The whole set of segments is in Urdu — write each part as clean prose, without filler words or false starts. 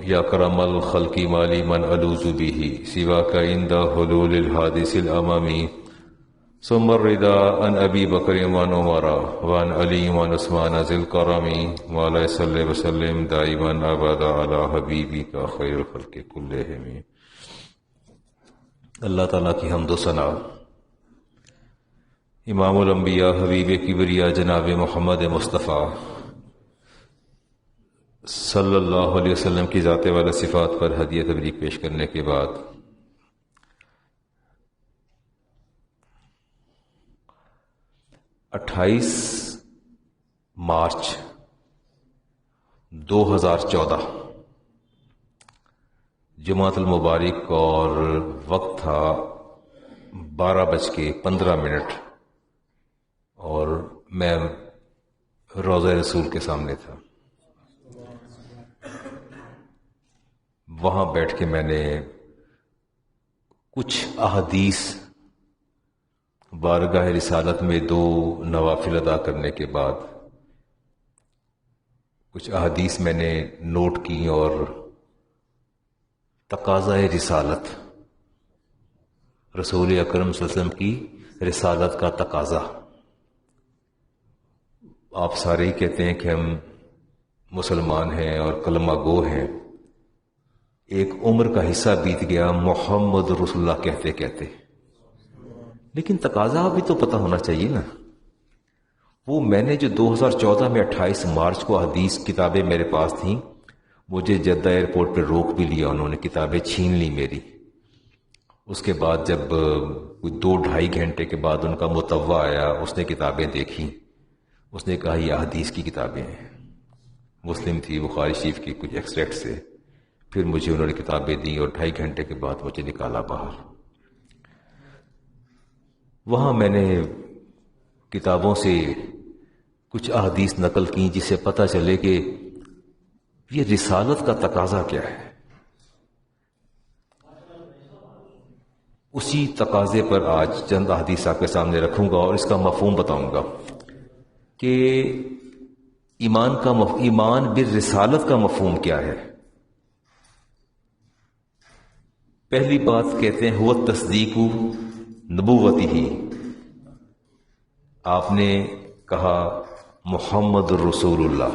یا کرم الخلق مالی من الوذ به سواک عند حلول الحادث الامامی ثم الرضا عن ابی بکر وعن عمر وعن علی وعن عثمان ذی الکرم مولا صلی وسلم دائما ابدا علی حبیبک خیر الخلق کلہم۔ اللہ تعالیٰ کی حمد و ثنا امام الانبیاء حبیب کبریا جناب محمد مصطفیٰ صلی اللہ علیہ وسلم کی ذات والا صفات پر ہدیہ تبریک پیش کرنے کے بعد 28 مارچ 2014 جمعۃ المبارک اور وقت تھا 12:15 اور میں روضہ رسول کے سامنے تھا۔ وہاں بیٹھ کے میں نے کچھ احادیث بارگاہ رسالت میں 2 نوافل ادا کرنے کے بعد کچھ احادیث میں نے نوٹ کی اور تقاضۂ رسالت، رسول اکرم صلی اللہ علیہ وسلم کی رسالت کا تقاضا۔ آپ سارے ہی کہتے ہیں کہ ہم مسلمان ہیں اور کلمہ گو ہیں، ایک عمر کا حصہ بیت گیا محمد رسول اللہ کہتے کہتے، لیکن تقاضا بھی تو پتہ ہونا چاہیے نا۔ وہ میں نے جو 2014 میں 28 مارچ کو حدیث کتابیں میرے پاس تھیں، مجھے جدہ ایئرپورٹ پہ روک بھی لیا، انہوں نے کتابیں چھین لی میری۔ اس کے بعد جب کوئی 2-2.5 گھنٹے کے بعد ان کا متوع آیا، اس نے کتابیں دیکھی، اس نے کہا یہ حدیث کی کتابیں ہیں، مسلم تھی، بخاری شریف کی کچھ ایکسٹریکٹ سے۔ پھر مجھے انہوں نے کتابیں دیں اور 2.5 گھنٹے کے بعد مجھے نکالا باہر۔ وہاں میں نے کتابوں سے کچھ احادیث نقل کی جس سے پتہ چلے کہ یہ رسالت کا تقاضا کیا ہے۔ اسی تقاضے پر آج چند احادیث آپ کے سامنے رکھوں گا اور اس کا مفہوم بتاؤں گا کہ ایمان بالرسالت کا مفہوم کیا ہے۔ پہلی بات کہتے ہیں ہوا تصدیق نبوتی ہی، آپ نے کہا محمد رسول اللہ،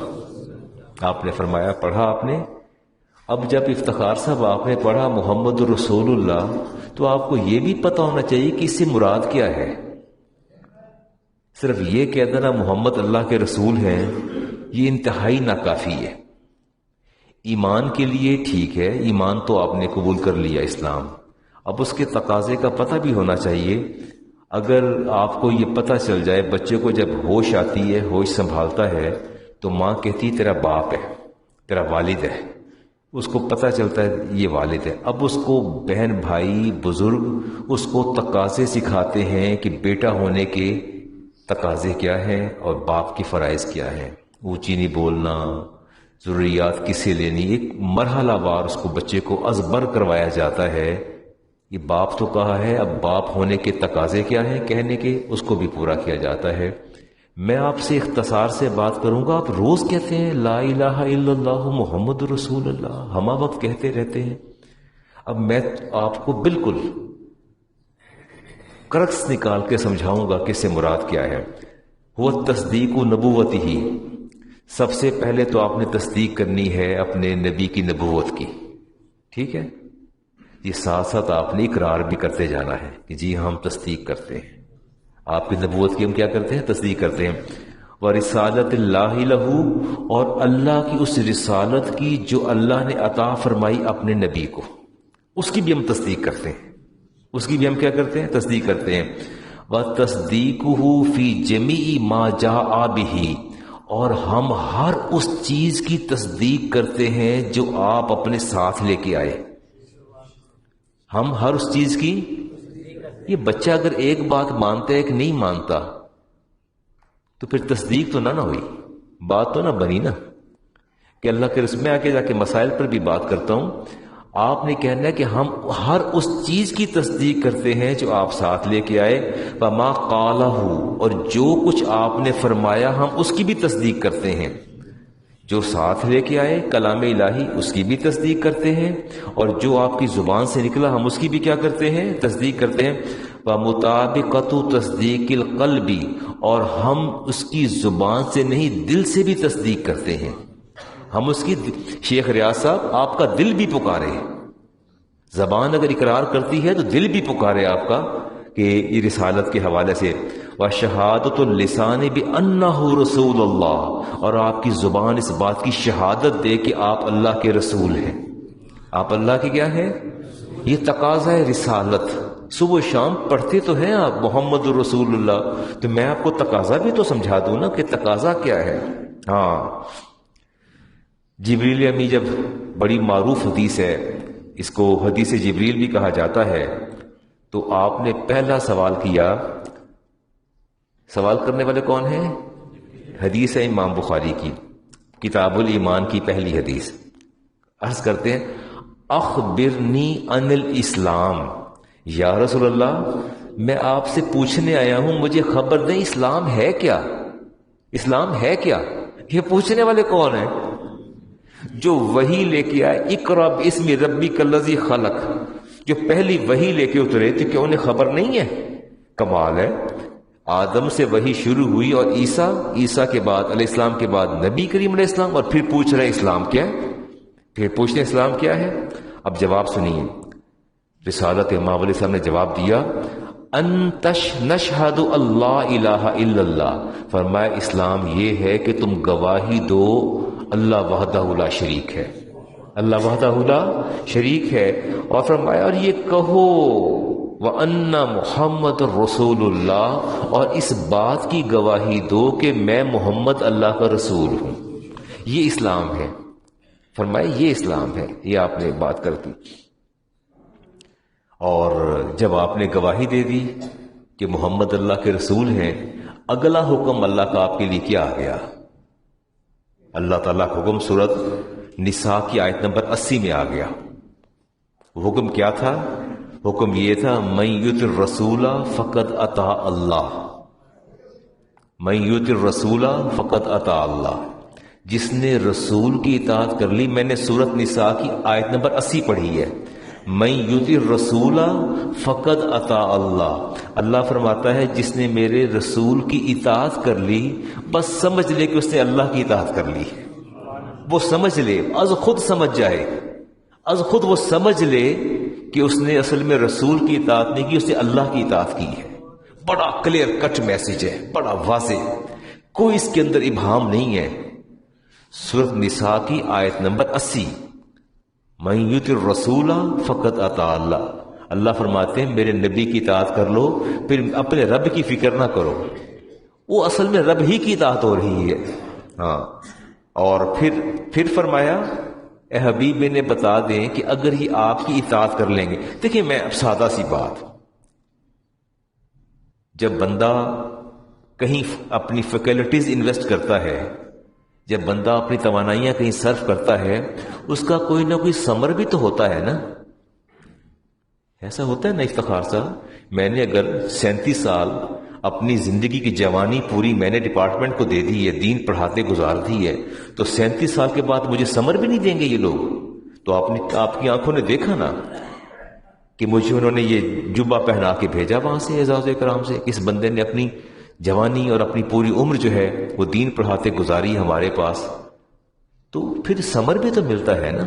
آپ نے فرمایا، پڑھا آپ نے۔ اب جب افتخار صاحب آپ نے پڑھا محمد رسول اللہ تو آپ کو یہ بھی پتہ ہونا چاہیے کہ اس سے مراد کیا ہے۔ صرف یہ کہہ دینا محمد اللہ کے رسول ہیں، یہ انتہائی ناکافی ہے۔ ایمان کے لیے ٹھیک ہے، ایمان تو آپ نے قبول کر لیا اسلام، اب اس کے تقاضے کا پتہ بھی ہونا چاہیے۔ اگر آپ کو یہ پتہ چل جائے، بچے کو جب ہوش آتی ہے، ہوش سنبھالتا ہے، تو ماں کہتی تیرا باپ ہے، تیرا والد ہے، اس کو پتہ چلتا ہے یہ والد ہے۔ اب اس کو بہن بھائی بزرگ اس کو تقاضے سکھاتے ہیں کہ بیٹا ہونے کے تقاضے کیا ہیں اور باپ کی فرائض کیا ہیں، اونچی نہیں بولنا، ضروریات کس سے لینی، ایک مرحلہ وار اس کو بچے کو ازبر کروایا جاتا ہے۔ یہ باپ تو کہا ہے، اب باپ ہونے کے تقاضے کیا ہیں کہنے کے، اس کو بھی پورا کیا جاتا ہے۔ میں آپ سے اختصار سے بات کروں گا، آپ روز کہتے ہیں لا الہ الا اللہ محمد رسول اللہ، ہمہ وقت کہتے رہتے ہیں۔ اب میں آپ کو بالکل کرکس نکال کے سمجھاؤں گا کہ اس سے مراد کیا ہے۔ وہ تصدیق و نبوت ہی، سب سے پہلے تو آپ نے تصدیق کرنی ہے اپنے نبی کی نبوت کی، ٹھیک ہے؟ یہ ساتھ ساتھ آپ نے اقرار بھی کرتے جانا ہے کہ جی ہم تصدیق کرتے ہیں، آپ کی نبوت کی ہم کیا کرتے ہیں؟ تصدیق کرتے ہیں۔ وَرِسَالَةِ اللَّهِ لَهُ، اور اللہ کی اس رسالت کی جو اللہ نے عطا فرمائی اپنے نبی کو، اس کی بھی ہم تصدیق کرتے ہیں، اس کی بھی ہم کیا کرتے ہیں؟ تصدیق کرتے ہیں۔ وَتَصْدِيقُهُ فِي جَمِيعِ مَا جَاءَ بِهِ، اور ہم ہر اس چیز کی تصدیق کرتے ہیں جو آپ اپنے ساتھ لے کے آئے۔ ہم ہر اس چیز کی، یہ بچہ اگر ایک بات مانتا ہے ایک نہیں مانتا تو پھر تصدیق تو نہ ہوئی، بات تو نہ بنی نا کہ اللہ کے رسول میں آگے جا کے مسائل پر بھی بات کرتا ہوں۔ آپ نے کہنا ہے کہ ہم ہر اس چیز کی تصدیق کرتے ہیں جو آپ ساتھ لے کے آئے، وما قالہ، اور جو کچھ آپ نے فرمایا ہم اس کی بھی تصدیق کرتے ہیں۔ جو ساتھ لے کے آئے کلام الہی اس کی بھی تصدیق کرتے ہیں، اور جو آپ کی زبان سے نکلا ہم اس کی بھی کیا کرتے ہیں؟ تصدیق کرتے ہیں۔ وَمُطَابِقَةُ تَصْدِيقِ الْقَلْبِ، اور ہم اس کی زبان سے نہیں دل سے بھی تصدیق کرتے ہیں۔ ہم اس کی، شیخ ریاض صاحب آپ کا دل بھی پکارے، زبان اگر اقرار کرتی ہے تو دل بھی پکارے آپ کا کہ یہ رسالت کے حوالے سے۔ وَشَهَادَةُ اللِّسَانِ بِأَنَّهُ رَسُولُ اللَّهِ، اور آپ کی زبان اس بات کی شہادت دے کہ آپ اللہ کے رسول ہیں۔ آپ اللہ کے کیا ہیں؟ یہ تقاضا ہے رسالت۔ صبح شام پڑھتے تو ہیں آپ محمد رسول اللہ، تو میں آپ کو تقاضا بھی تو سمجھا دوں نا کہ تقاضا کیا ہے۔ ہاں، جبریل امی، جب بڑی معروف حدیث ہے، اس کو حدیث جبریل بھی کہا جاتا ہے، تو آپ نے پہلا سوال کیا۔ سوال کرنے والے کون ہیں؟ حدیث ہے امام بخاری کی، کتاب الایمان کی پہلی حدیث۔ عرض کرتے ہیں اخبرنی عن الاسلام، یا رسول اللہ میں آپ سے پوچھنے آیا ہوں، مجھے خبر دیں اسلام ہے کیا؟ اسلام ہے کیا؟ یہ پوچھنے والے کون ہیں؟ جو وحی لے کے آئے، اقرا باسم ربک الذی خلق، جو پہلی وحی لے کے اترے، تو کیا انہیں خبر نہیں ہے؟ کمال ہے۔ آدم سے وحی شروع ہوئی، اور عیسیٰ کے بعد علیہ السلام کے بعد نبی کریم علیہ السلام، اور پھر پوچھ رہے اسلام کیا ہے؟ پھر پوچھتے اسلام کیا ہے؟ اب جواب سنیے۔ رسالت امام علیہ السلام نے جواب دیا، انتش نشہد اللہ الہ الا اللہ، فرمایا اسلام یہ ہے کہ تم گواہی دو اللہ وحدہ لا شریک ہے، اللہ وحدہ لا شریک ہے، اور فرمایا اور یہ کہو وَأَنَّ محمد رسول اللہ، اور اس بات کی گواہی دو کہ میں محمد اللہ کا رسول ہوں۔ یہ اسلام ہے، فرمایا یہ اسلام ہے۔ یہ آپ نے بات کر دی، اور جب آپ نے گواہی دے دی کہ محمد اللہ کے رسول ہیں، اگلا حکم اللہ کا آپ کے لیے کیا آ گیا؟ اللہ تعالیٰ کا حکم سورۃ نساء کی آیت نمبر 80 میں آ گیا۔ حکم کیا تھا؟ حکم یہ تھا من یطع الرسول فقد اطاع اللہ، من یطع الرسول فقد اطاع اللہ، جس نے رسول کی اطاعت کر لی۔ میں نے سورۃ نساء کی آیت نمبر 80 پڑھی ہے، من یطع الرسول فقد اطاع اللہ۔ اللہ فرماتا ہے جس نے میرے رسول کی اطاعت کر لی، بس سمجھ لے کہ اس نے اللہ کی اطاعت کر لی۔ وہ سمجھ لے، از خود سمجھ جائے، از خود وہ سمجھ لے کہ اس نے اصل میں رسول کی اطاعت نہیں کی، اس نے اللہ کی اطاعت کی ہے۔ بڑا کلیئر کٹ میسج ہے، بڑا واضح، کوئی اس کے اندر ابہام نہیں ہے۔ سورۃ نساء کی آیت نمبر 80، من یطع الرسول فقد اطاع اللہ۔ اللہ فرماتے ہیں میرے نبی کی اطاعت کر لو، پھر اپنے رب کی فکر نہ کرو، وہ اصل میں رب ہی کی اطاعت ہو رہی ہے۔ ہاں، اور پھر فرمایا اے حبیب انہیں بتا دیں کہ اگر یہ آپ کی اطاعت کر لیں گے۔ دیکھیں میں اب سادہ سی بات، جب بندہ کہیں اپنی فیکلٹیز انویسٹ کرتا ہے، جب بندہ اپنی توانائیاں کہیں صرف کرتا ہے، اس کا کوئی نہ کوئی ثمر بھی تو ہوتا ہے نا۔ ایسا ہوتا ہے نا افتخار صاحب، میں نے اگر 37 سال اپنی زندگی کی جوانی پوری میں نے ڈپارٹمنٹ کو دے دی ہے، دین پڑھاتے گزار دی ہے، تو 37 سال کے بعد مجھے ثمر بھی نہیں دیں گے یہ لوگ؟ تو آپ کی آنکھوں نے دیکھا نا کہ مجھے انہوں نے یہ جبہ پہنا کے بھیجا وہاں سے اعزاز اکرام سے۔ اس بندے نے اپنی جوانی اور اپنی پوری عمر جو ہے وہ دین پڑھاتے گزاری ہمارے پاس، تو پھر ثمر بھی تو ملتا ہے نا۔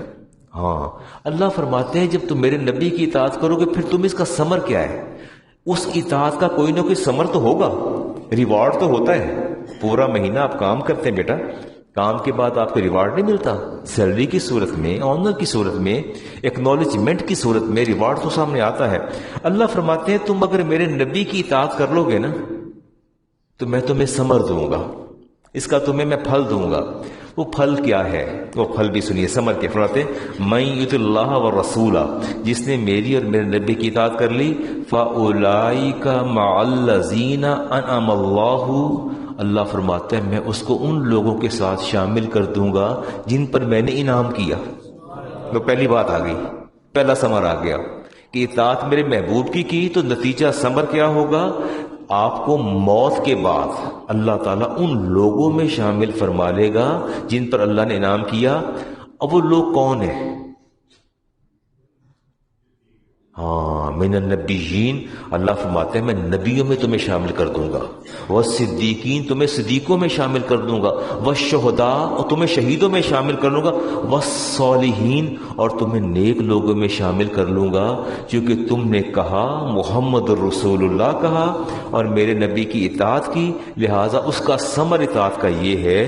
ہاں، اللہ فرماتے ہیں جب تم میرے نبی کی اطاعت کرو گے پھر تم اس کا ثمر کیا ہے؟ اس اطاعت کا کوئی نہ کوئی ثمر تو ہوگا، ریوارڈ تو ہوتا ہے۔ پورا مہینہ آپ کام کرتے ہیں بیٹا، کام کے بعد آپ کو ریوارڈ نہیں ملتا، سیلری کی صورت میں، آنر کی صورت میں، ایکنالجمنٹ کی صورت میں ریوارڈ تو سامنے آتا ہے۔ اللہ فرماتے ہیں تم اگر میرے نبی کی اطاعت کر لو گے نا تو میں تمہیں ثمر دوں گا، اس کا تمہیں میں پھل دوں گا۔ وہ پھل کیا ہے؟ وہ پھل بھی سنیے، ثمر کے فرماتے ہیں من یطع اللہ والرسول، جس نے میری اور میرے نبی کی اطاعت کر لی، فاولئک مع الذین انعم اللہ، اللہ فرماتا ہے میں اس کو ان لوگوں کے ساتھ شامل کر دوں گا جن پر میں نے انعام کیا۔ تو پہلی بات آ گئی، پہلا ثمر آ گیا کہ اطاعت میرے محبوب کی تو نتیجہ ثمر کیا ہوگا؟ آپ کو موت کے بعد اللہ تعالیٰ ان لوگوں میں شامل فرما لے گا جن پر اللہ نے انعام کیا. اب وہ لوگ کون ہیں؟ ہاں، من النبیین، اللہ فرماتے ہیں میں نبیوں میں تمہیں شامل کر دوں گا، والصدیقین تمہیں صدیقوں میں شامل کر دوں گا، والشہداء اور تمہیں شہیدوں میں شامل کر لوں گا، والصالحین اور تمہیں نیک لوگوں میں شامل کر لوں گا. کیونکہ تم نے کہا محمد الرسول اللہ کہا اور میرے نبی کی اطاعت کی، لہٰذا اس کا ثمر اطاعت کا یہ ہے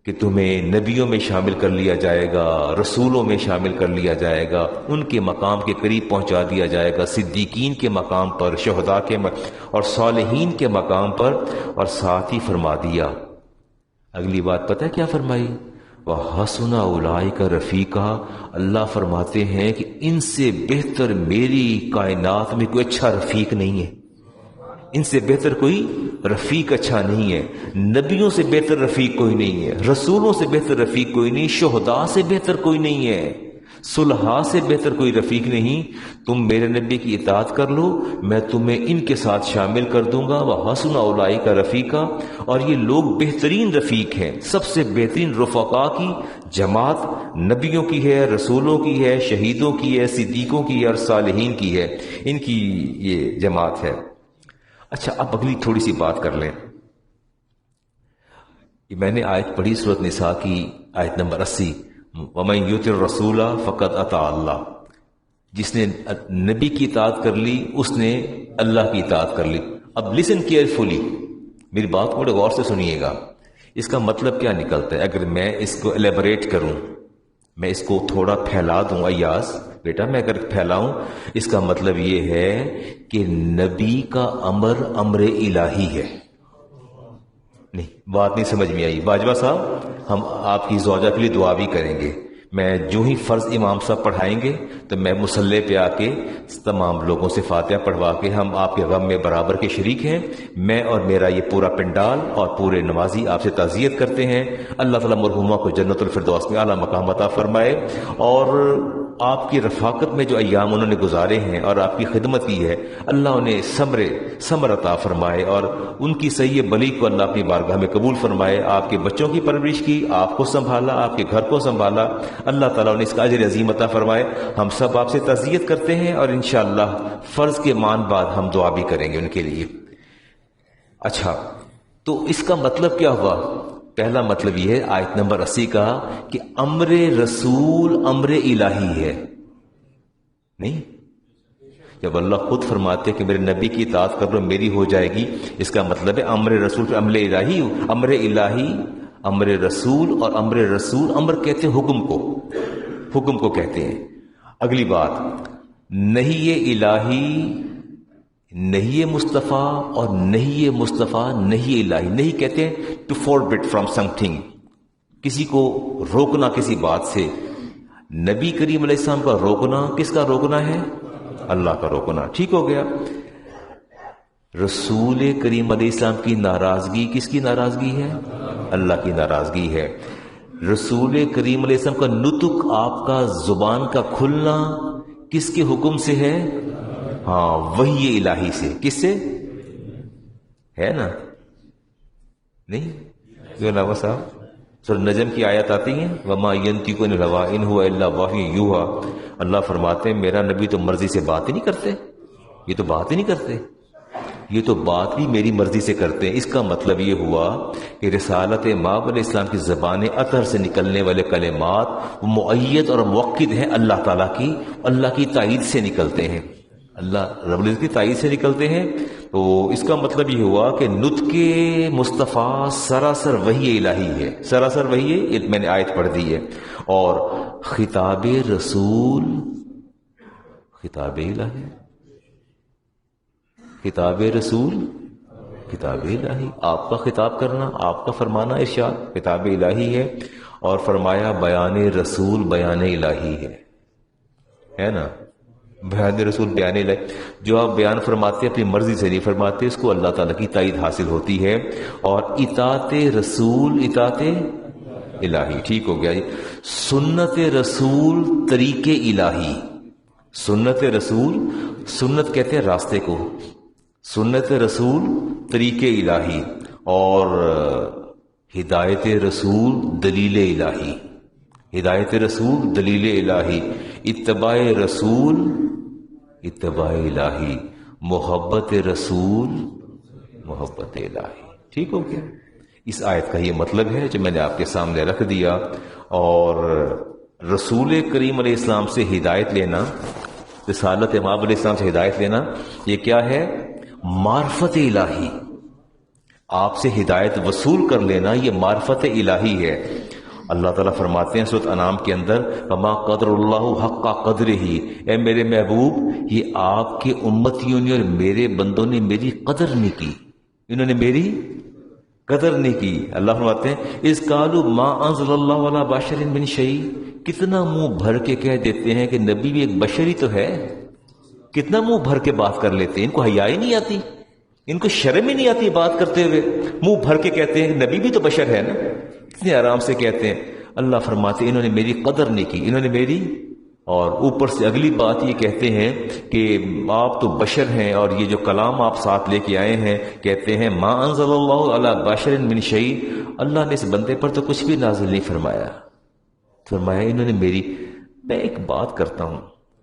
کہ تمہیں نبیوں میں شامل کر لیا جائے گا، رسولوں میں شامل کر لیا جائے گا، ان کے مقام کے قریب پہنچا دیا جائے گا، صدیقین کے مقام پر، شہداء کے اور صالحین کے مقام پر. اور ساتھ ہی فرما دیا اگلی بات پتہ ہے کیا فرمائی؟ وَحَسُنَ أُولَٰئِكَ رَفِيقًا. اللہ فرماتے ہیں کہ ان سے بہتر میری کائنات میں کوئی اچھا رفیق نہیں ہے، ان سے بہتر کوئی رفیق اچھا نہیں ہے، نبیوں سے بہتر رفیق کوئی نہیں ہے، رسولوں سے بہتر رفیق کوئی نہیں، شہداء سے بہتر کوئی نہیں ہے، صلحاء سے بہتر کوئی رفیق نہیں. تم میرے نبی کی اطاعت کر لو، میں تمہیں ان کے ساتھ شامل کر دوں گا. وَحَسُنَ أُولَٰئِكَ رَفِيقًا. اور یہ لوگ بہترین رفیق ہیں، سب سے بہترین رفقاء کی جماعت نبیوں کی ہے، رسولوں کی ہے، شہیدوں کی ہے، صدیقوں کی ہے اور صالحین کی ہے، ان کی یہ جماعت ہے. اچھا، اب اگلی تھوڑی سی بات کر لیں. میں نے آیت پڑھی سورۃ نساء کی آیت نمبر 80، وَمَن يُطِعِ الرَّسُولَ فَقَدْ أَطَاعَ اللَّهَ. جس نے نبی کی اطاعت کر لی اس نے اللہ کی اطاعت کر لی. اب لسن کیئرفلی، میری بات کو بڑے غور سے سنیے گا. اس کا مطلب کیا نکلتا ہے اگر میں اس کو الیبوریٹ کروں، میں اس کو تھوڑا پھیلا دوں. ایاز بیٹا میں اگر پھیلاؤں، اس کا مطلب یہ ہے کہ نبی کا امر الہی ہے. نہیں، بات نہیں سمجھ میں آئی. باجوہ صاحب، ہم آپ کی زوجہ کے لیے دعا بھی کریں گے. میں جو ہی فرض امام صاحب پڑھائیں گے تو میں مصلی پہ آ کے تمام لوگوں سے فاتحہ پڑھوا کے ہم آپ کے غم میں برابر کے شریک ہیں. میں اور میرا یہ پورا پنڈال اور پورے نمازی آپ سے تعزیت کرتے ہیں. اللہ تعالیٰ مرحومہ کو جنت الفردوس میں اعلیٰ مقام عطا فرمائے، اور آپ کی رفاقت میں جو ایام انہوں نے گزارے ہیں اور آپ کی خدمت کی ہے، اللہ انہیں ثمر عطا فرمائے اور ان کی صحیح بلی کو اللہ اپنی بارگاہ میں قبول فرمائے. آپ کے بچوں کی پرورش کی، آپ کو سنبھالا، آپ کے گھر کو سنبھالا، اللہ تعالیٰ انہیں اس کا اجر عظیم عطا فرمائے. ہم سب آپ سے تعزیت کرتے ہیں اور انشاءاللہ فرض کے مان بعد ہم دعا بھی کریں گے ان کے لیے. اچھا، تو اس کا مطلب کیا ہوا؟ پہلا مطلب یہ ہے آیت نمبر 80 کا کہ امر رسول امر الہی ہے. نہیں، جب اللہ خود فرماتے کہ میرے نبی کی اطاعت کر لو میری ہو جائے گی، اس کا مطلب ہے امر رسول پہ امر الہی. امر الہی امر رسول، اور امر رسول امر کہتے ہیں حکم کو کہتے ہیں. اگلی بات، نہیں الہی، نہیں مصطفیٰ اور نہیں مصطفیٰ نہیں الہی. نہیں کہتے ہیں ٹو فوربٹ فرام سم تھنگ، کسی کو روکنا کسی بات سے. نبی کریم علیہ السلام کا روکنا کس کا روکنا ہے؟ اللہ کا روکنا. ٹھیک ہو گیا. رسول کریم علیہ السلام کی ناراضگی کس کی ناراضگی ہے؟ اللہ کی ناراضگی ہے. رسول کریم علیہ السلام کا نطق، آپ کا زبان کا کھلنا کس کے حکم سے ہے؟ ہاں، وحی الہی سے. کس سے ہے نا؟ نہیں جو نوا صاحب سورہ نجم کی آیت آتی ہیں، وما ينطق عن الهوى ان هو الا وحی یوحى. اللہ فرماتے ہیں میرا نبی تو مرضی سے بات ہی نہیں کرتے، یہ تو بات ہی نہیں کرتے، یہ تو بات بھی میری مرضی سے کرتے ہیں. اس کا مطلب یہ ہوا کہ رسالت مآب علیہ السلام کی زبان اطہر سے نکلنے والے کلمات وہ مؤید اور موقد ہیں اللہ تعالیٰ کی، اللہ کی تائید سے نکلتے ہیں، اللہ رب العزت کی تائید سے نکلتے ہیں. تو اس کا مطلب یہ ہوا کہ نطق مصطفیٰ سراسر وحی الہی ہے، سراسر وحی. میں نے آیت پڑھ دی ہے. اور خطاب رسول خطاب الہی، خطاب رسول کتاب الہی. آپ کا خطاب کرنا، آپ کا فرمانا ارشاد کتاب الہی ہے. اور فرمایا بیان رسول بیان الہی ہے نا. بیان رسول بیان الہی، جو آپ بیان فرماتے اپنی مرضی سے نہیں فرماتے، اس کو اللہ تعالیٰ کی تائید حاصل ہوتی ہے. اور اطاعت رسول اطاعت الہی. ٹھیک ہو گیا. سنت رسول طریق الہی. سنت رسول، سنت کہتے ہیں راستے کو، سنت رسول طریق الہی، اور ہدایت رسول دلیل الہی، ہدایت رسول دلیل الہی، اتباع رسول اتباع الہی، محبت رسول محبت الہی۔ ٹھیک ہو گیا؟ اس آیت کا یہ مطلب ہے جو میں نے آپ کے سامنے رکھ دیا۔ اور رسول کریم علیہ السلام سے ہدایت لینا، رسالت امام علیہ السلام سے ہدایت لینا، یہ کیا ہے؟ معرفت الہی۔ آپ سے ہدایت وصول کر لینا یہ معرفت الہی ہے۔ اللہ تعالیٰ فرماتے ہیں سورۃ انعام کے اندر، وما قدر اللہ حق قدرہ، اے میرے محبوب یہ آپ کے امتیوں نے اور میرے بندوں نے میری قدر نہیں کی، انہوں نے میری قدر نہیں کی۔ اللہ فرماتے ہیں اذ قالوا ما انزل اللہ علی بشر من شیء، کتنا منہ بھر کے کہہ دیتے ہیں کہ نبی بھی ایک بشر ہی تو ہے، کتنا منہ بھر کے بات کر لیتے ہیں، ان کو حیا ہی نہیں آتی، ان کو شرم ہی نہیں آتی بات کرتے ہوئے، منہ بھر کے کہتے ہیں کہ نبی بھی تو بشر ہے نا، کتنے آرام سے کہتے ہیں۔ اللہ فرماتے ہیں انہوں نے میری قدر نہیں کی، انہوں نے میری، اور اوپر سے اگلی بات یہ کہتے ہیں کہ آپ تو بشر ہیں، اور یہ جو کلام آپ ساتھ لے کے آئے ہیں کہتے ہیں ما انزل اللہ علی بشر من شیء، اللہ نے اس بندے پر تو کچھ بھی نازل نہیں فرمایا، فرمایا انہوں نے میری۔ میں ایک بات کرتا ہوں،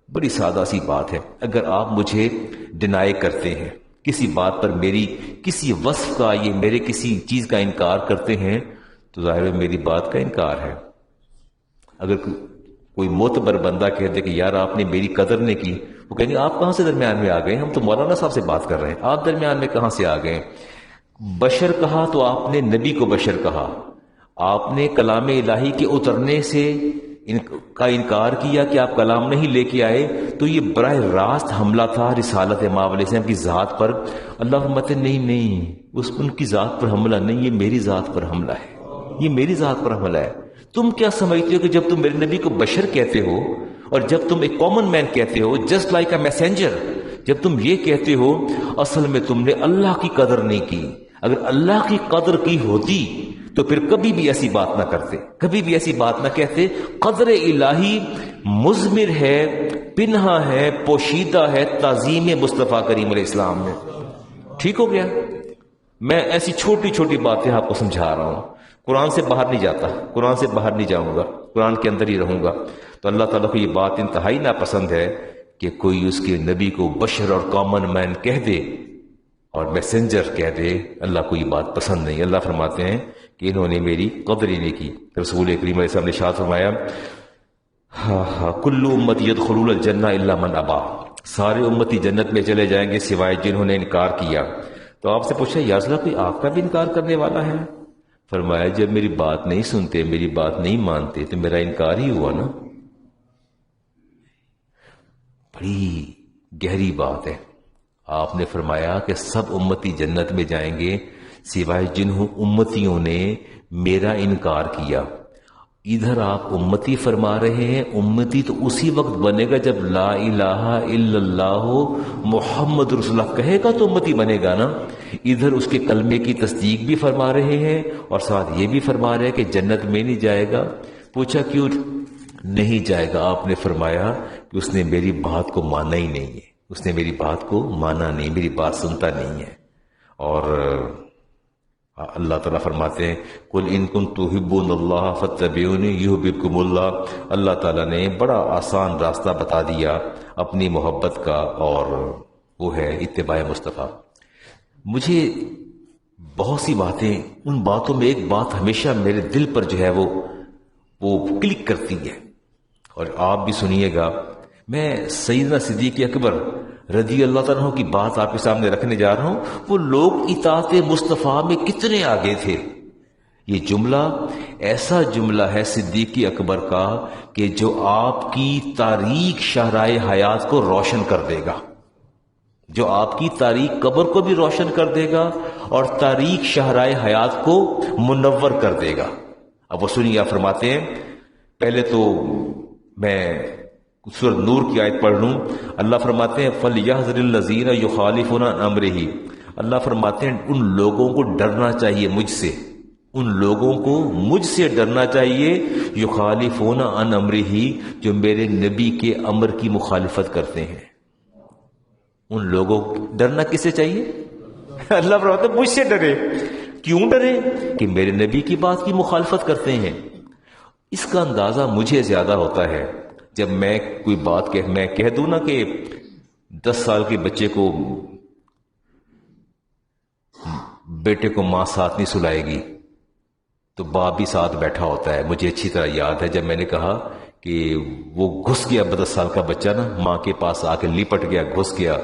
بڑی سادہ سی بات ہے، اگر آپ مجھے ڈینائی کرتے ہیں کسی بات پر، میری کسی وصف کا، یہ میرے کسی چیز کا انکار کرتے ہیں تو ظاہر ہے میری بات کا انکار ہے۔ اگر کوئی معتبر بندہ کہہ دے کہ یار آپ نے میری قدر نہیں کی، وہ کہیں گے آپ کہاں سے درمیان میں آ گئے، ہم تو مولانا صاحب سے بات کر رہے ہیں، آپ درمیان میں کہاں سے آ گئے؟ بشر کہا تو آپ نے نبی کو بشر کہا، آپ نے کلام الہی کے اترنے سے کا انکار کیا کہ آپ کلام نہیں لے کے آئے، تو یہ براہ راست حملہ تھا رسالت امام علیہ السلام کی ذات پر۔ اللہ فرماتے نہیں، ان کی ذات پر حملہ نہیں، یہ میری ذات پر حملہ ہے، یہ میری ذات پر حملہ ہے۔ تم کیا سمجھتے ہو کہ جب تم میرے نبی کو بشر کہتے ہو، اور جب تم ایک کامن مین کہتے ہو جسٹ لائک اے میسنجر، جب تم یہ کہتے ہو اصل میں تم نے اللہ کی قدر نہیں کی۔ اگر اللہ کی قدر کی ہوتی تو پھر کبھی بھی ایسی بات نہ کرتے، کبھی بھی ایسی بات نہ کہتے۔ قدر الہی مضمر ہے، پنہا ہے، پوشیدہ ہے تعظیم مصطفیٰ کریم علیہ السلام میں۔ ٹھیک ہو گیا؟ میں ایسی چھوٹی چھوٹی باتیں آپ کو سمجھا رہا ہوں، قرآن سے باہر نہیں جاتا، قرآن سے باہر نہیں جاؤں گا، قرآن کے اندر ہی رہوں گا۔ تو اللہ تعالیٰ کو یہ بات انتہائی ناپسند ہے کہ کوئی اس کے نبی کو بشر اور کامن مین کہہ دے اور میسنجر کہہ دے، اللہ کو یہ بات پسند نہیں۔ اللہ فرماتے ہیں کہ انہوں نے میری قدر ہی نہیں کی۔ رسول کریم علیہ السلام نے ارشاد فرمایا کل امتی یدخلون الجنہ الا من ابا، سارے امتی جنت میں چلے جائیں گے سوائے جنہوں نے انکار کیا۔ تو آپ سے پوچھا یا رسول اللہ کوئی آپ کا بھی انکار کرنے والا ہے؟ فرمایا جب میری بات نہیں سنتے، میری بات نہیں مانتے تو میرا انکار ہی ہوا نا۔ بڑی گہری بات ہے۔ آپ نے فرمایا کہ سب امتی جنت میں جائیں گے سوائے جنہوں امتیوں نے میرا انکار کیا۔ ادھر آپ امتی فرما رہے ہیں، امتی تو اسی وقت بنے گا جب لا الہ الا اللہ محمد رسول اللہ کہے گا تو امتی بنے گا نا۔ ادھر اس کے کلمے کی تصدیق بھی فرما رہے ہیں اور ساتھ یہ بھی فرما رہے ہیں کہ جنت میں نہیں جائے گا۔ پوچھا کیوں نہیں جائے گا؟ آپ نے فرمایا کہ اس نے میری بات کو مانا ہی نہیں ہے، اس نے میری بات کو مانا نہیں، میری بات سنتا نہیں ہے۔ اور اللہ تعالیٰ فرماتے ہیں قل ان کنتم تحبون اللہ فاتبعونی یحببکم اللہ۔ اللہ تعالیٰ نے بڑا آسان راستہ بتا دیا اپنی محبت کا، اور وہ ہے اتباع مصطفیٰ۔ مجھے بہت سی باتیں، ان باتوں میں ایک بات ہمیشہ میرے دل پر جو ہے وہ کلک کرتی ہے، اور آپ بھی سنیے گا۔ میں سیدنا صدیق اکبر رضی اللہ تعالیٰ عنہ کی بات آپ کے سامنے رکھنے جا رہا ہوں۔ وہ لوگ اطاعت مصطفیٰ میں کتنے آگے تھے۔ یہ جملہ ایسا جملہ ہے صدیق اکبر کا کہ جو آپ کی تاریخ شاہراہ حیات کو روشن کر دے گا، جو آپ کی تاریخ قبر کو بھی روشن کر دے گا اور تاریخ شاہراہ حیات کو منور کر دے گا۔ اب وہ سنیے، آپ فرماتے ہیں، پہلے تو میں سورۃ نور کی آیت پڑھ لوں۔ اللہ فرماتے ہیں فَلْيَحْذَرِ الَّذِينَ يُخَالِفُونَ عَنْ أَمْرِهِ، اللہ فرماتے ہیں ان لوگوں کو ڈرنا چاہیے مجھ سے، ان لوگوں کو مجھ سے ڈرنا چاہیے، یخالفون عن امرہ، جو میرے نبی کے امر کی مخالفت کرتے ہیں، ان لوگوں ڈرنا کس سے چاہیے؟ اللہ فرماتا ہے مجھ سے ڈرے. کیوں ڈرے؟ کہ میرے نبی کی بات کی مخالفت کرتے ہیں. اس کا اندازہ مجھے زیادہ ہوتا ہے جب میں کوئی بات میں کہہ دوں نا کہ 10 سال کے بچے کو بیٹے کو ماں ساتھ نہیں سلائے گی تو باپ بھی ساتھ بیٹھا ہوتا ہے. مجھے اچھی طرح یاد ہے جب میں نے کہا کہ وہ گھس گیا 10 سال کا بچہ نا ماں کے پاس آ کے لپٹ گیا, گھس گیا,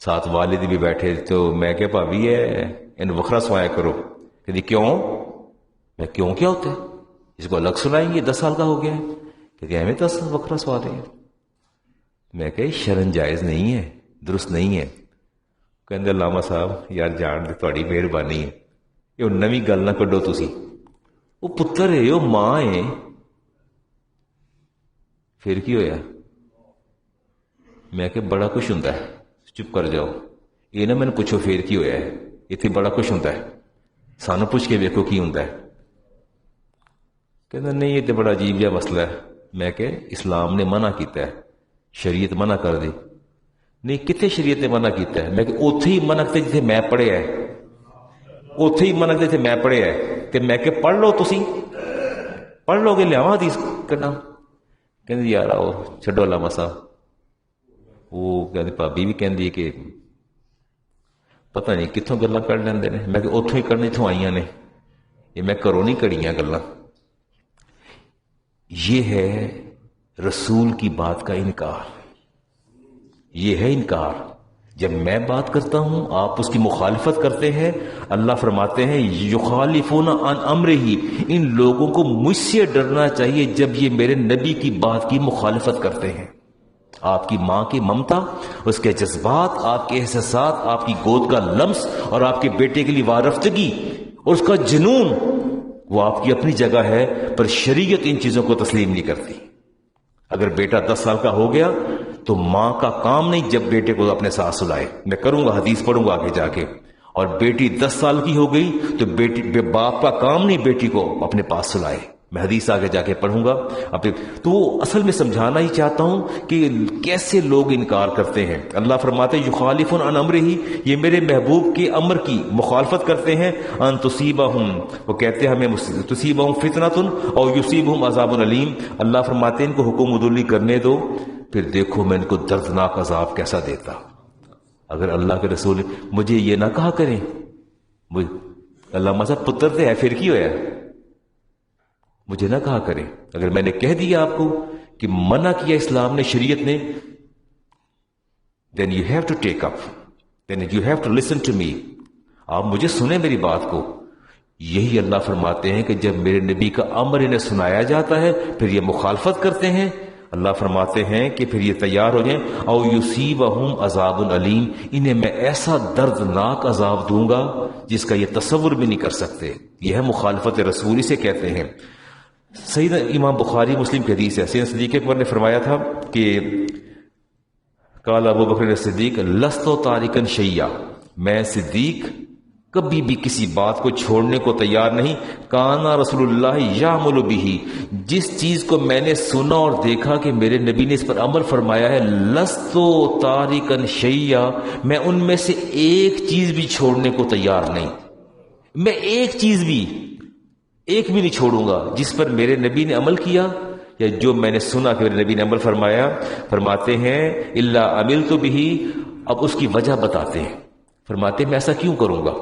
ساتھ والد بھی بیٹھے, تو میں کہ بھابھی ہے ان وکھرا سوایا کرو. کہ کیوں؟ میں کیوں کیا ہوتا ہے, اس کو الگ سلائیں گے, 10 سال کا ہو گیا ہے, کہ ہمیں 10 وکھرا سوا دیں. میں کہ شرن جائز نہیں ہے, درست نہیں ہے. کہندے علامہ صاحب یار جان دی تھوڑی مہربانی ہے, یہ نویں گل نہ کڈو تسی, وہ پتر ہے وہ ماں ہے. پھر کی ہویا؟ میں کہ بڑا کچھ ہوندا ہے, چپ کر جاؤ, یہ نہ میں نے پوچھو پھر کی ہویا ہے, اتنے بڑا کچھ ہوندا ہے, سانو پوچھ کے ویکھو کی ہوندا ہے. کہنا نہیں یہ تو بڑا عجیب جہا مسئلہ ہے. میں کہ اسلام نے منع کیتا ہے, شریعت منع کر دی. نہیں کتنے شریعت نے منع کیتا ہے؟ میں کہ اوتھے ہی منع کیتے جتھے میں پڑھیا ہے, اوتھے ہی منع کیتے جتھے میں پڑھیا ہے. کہ میں کہ پڑھ لو, تسی پڑھ لو گے, لیاواں حدیث کڈاں؟ کہندے یار آؤ چھڈو علامہ صاحب. وہ کہندے بھابی بھی کہندی ہے کہ پتہ نہیں کتوں گلاں کر لیندے نے. میں کہ اوتھوں ہی کرنے اتھوں آئیاں نے, یہ میں گھروں نہیں کڑیاں گلاں. یہ ہے رسول کی بات کا انکار, یہ ہے انکار. جب میں بات کرتا ہوں آپ اس کی مخالفت کرتے ہیں. اللہ فرماتے ہیں یخالفون عن امرہ, ان لوگوں کو مجھ سے ڈرنا چاہیے جب یہ میرے نبی کی بات کی مخالفت کرتے ہیں. آپ کی ماں کی ممتا, اس کے جذبات, آپ کے احساسات, آپ کی گود کا لمس اور آپ کے بیٹے کے لیے وارفتگی اور اس کا جنون, وہ آپ کی اپنی جگہ ہے, پر شریعت ان چیزوں کو تسلیم نہیں کرتی. اگر بیٹا 10 سال کا ہو گیا تو ماں کا کام نہیں جب بیٹے کو اپنے ساتھ سلائے. میں کروں گا, حدیث پڑھوں گا آگے جا کے. اور بیٹی 10 سال کی ہو گئی تو باپ کا کام نہیں بیٹی کو اپنے پاس سلائے. میں حدیث آگے جا کے پڑھوں گا. تو اصل میں سمجھانا ہی چاہتا ہوں کہ کیسے لوگ انکار کرتے ہیں. اللہ فرماتے ہیں یخالفون عن امرہ, یہ میرے محبوب کے امر کی مخالفت کرتے ہیں. ان تصیبہم, وہ کہتے ہیں ہمیں تصیبہم فتنۃ او یصیبہم عذاب علیم. اللہ فرماتے ہیں ان کو حکم عدولی کرنے دو, پھر دیکھو میں ان کو دردناک عذاب کیسا دیتا. اگر اللہ کے رسول مجھے یہ نہ کہا کریں, اللہ صاحب پتر تو ہے پھر کی ہویا, مجھے نہ کہا کریں. اگر میں نے کہہ دیا آپ کو کہ منع کیا اسلام نے, شریعت نے, then you have to take up, then you have to listen to me. آپ مجھے سنیں میری بات کو. یہی اللہ فرماتے ہیں کہ جب میرے نبی کا امر انہیں سنایا جاتا ہے پھر یہ مخالفت کرتے ہیں. اللہ فرماتے ہیں کہ پھر یہ تیار ہو جائیں. او یصیبہم عذاب علیم, انہیں میں ایسا دردناک عذاب دوں گا جس کا یہ تصور بھی نہیں کر سکتے. یہ ہے مخالفت رسول, اسے کہتے ہیں. سیدنا امام بخاری مسلم کی حدیث ہے, سیدنا صدیق اکبر نے فرمایا تھا کہ قال ابو بکر صدیق لست تارکا شیئا, میں صدیق کبھی بھی کسی بات کو چھوڑنے کو تیار نہیں. کانا رسول اللہ یعمل بہ, جس چیز کو میں نے سنا اور دیکھا کہ میرے نبی نے اس پر عمل فرمایا ہے, لست تارکا شیئا, میں ان میں سے ایک چیز بھی چھوڑنے کو تیار نہیں. میں ایک چیز بھی, ایک بھی نہیں چھوڑوں گا جس پر میرے نبی نے عمل کیا یا جو میں نے سنا کہ میرے نبی نے عمل فرمایا. فرماتے ہیں الا عملت بہ, اب اس کی وجہ بتاتے ہیں. فرماتے ہیں میں ایسا کیوں کروں گا,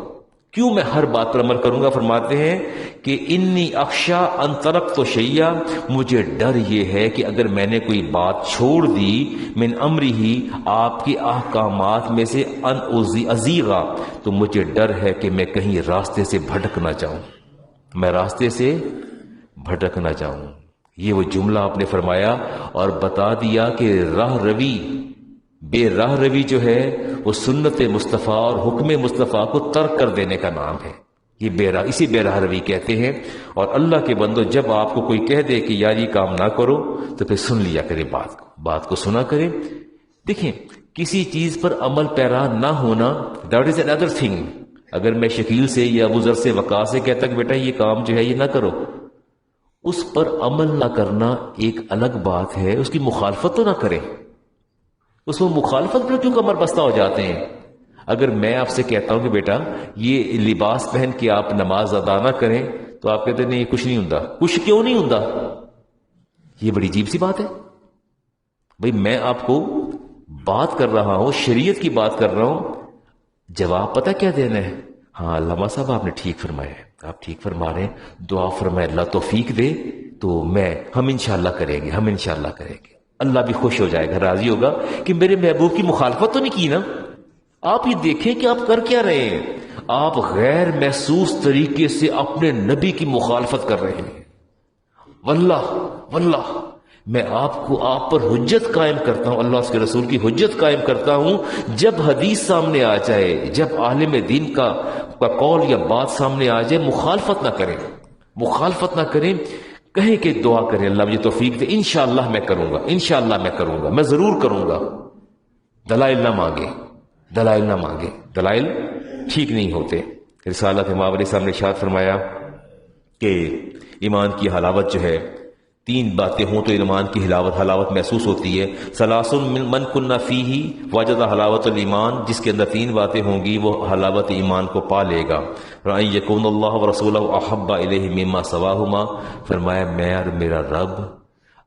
کیوں میں ہر بات پر عمل کروں گا؟ فرماتے ہیں کہ انی اخشا ان ترکت شیئا, مجھے ڈر یہ ہے کہ اگر میں نے کوئی بات چھوڑ دی من امرہ, آپ کے احکامات میں سے, ان ازیغا, تو مجھے ڈر ہے کہ میں کہیں راستے سے بھٹک نہ جاؤں, میں راستے سے بھٹک نہ جاؤں. یہ وہ جملہ آپ نے فرمایا اور بتا دیا کہ راہ روی, بے راہ روی جو ہے وہ سنت مصطفیٰ اور حکم مصطفیٰ کو ترک کر دینے کا نام ہے. یہ اسی بے راہ روی کہتے ہیں. اور اللہ کے بندو, جب آپ کو کوئی کہہ دے کہ یار یہ کام نہ کرو تو پھر سن لیا کرے بات کو سنا کرے. دیکھیں کسی چیز پر عمل پیرا نہ ہونا, دیٹ از another thing. اگر میں شکیل سے یا ابو ذر سے وقاص سے کہتا کہ بیٹا یہ کام جو ہے یہ نہ کرو, اس پر عمل نہ کرنا ایک الگ بات ہے, اس کی مخالفت تو نہ کریں. اس میں مخالفت پر کیوں کمر بستہ ہو جاتے ہیں؟ اگر میں آپ سے کہتا ہوں کہ بیٹا یہ لباس پہن کے آپ نماز ادا نہ کریں تو آپ کہتے ہیں نہیں کچھ نہیں ہوندا. کچھ کیوں نہیں ہوندا؟ یہ بڑی عجیب سی بات ہے بھئی. میں آپ کو بات کر رہا ہوں، شریعت کی بات کر رہا ہوں، جواب پتہ کیا دینا ہے؟ ہاں علامہ صاحب آپ نے ٹھیک فرمایا ہے، آپ ٹھیک فرما رہے ہیں، دعا فرمائے اللہ توفیق دے تو ہم انشاءاللہ کریں گے، ہم انشاءاللہ کریں گے. اللہ بھی خوش ہو جائے گا، راضی ہوگا کہ میرے محبوب کی مخالفت تو نہیں کی نا. آپ یہ دیکھیں کہ آپ کر کیا رہے ہیں. آپ غیر محسوس طریقے سے اپنے نبی کی مخالفت کر رہے ہیں. واللہ میں آپ پر حجت قائم کرتا ہوں، اللہ اس کے رسول کی حجت قائم کرتا ہوں. جب حدیث سامنے آ جائے، جب عالم دین کا قول یا بات سامنے آ جائے، مخالفت نہ کریں، مخالفت نہ کریں، کہیں کہ دعا کریں اللہ مجھے توفیق دے، انشاءاللہ میں کروں گا، انشاءاللہ میں کروں گا، میں ضرور کروں گا. دلائل نہ مانگے، دلائل نہ مانگے، دلائل ٹھیک نہیں ہوتے. رسالت امام علیہ السلام نے ارشاد فرمایا کہ ایمان کی حلاوت جو ہے، تین باتیں ہوں تو ایمان کی حلاوت محسوس ہوتی ہے. ثلاث من کن فیہ وجد حلاوت الایمان، جس کے اندر تین باتیں ہوں گی وہ حلاوت ایمان کو پا لے گا. ان یکون اللہ ورسولہ احب الیہ مما سواہما، فرمایا میں اور میرا رب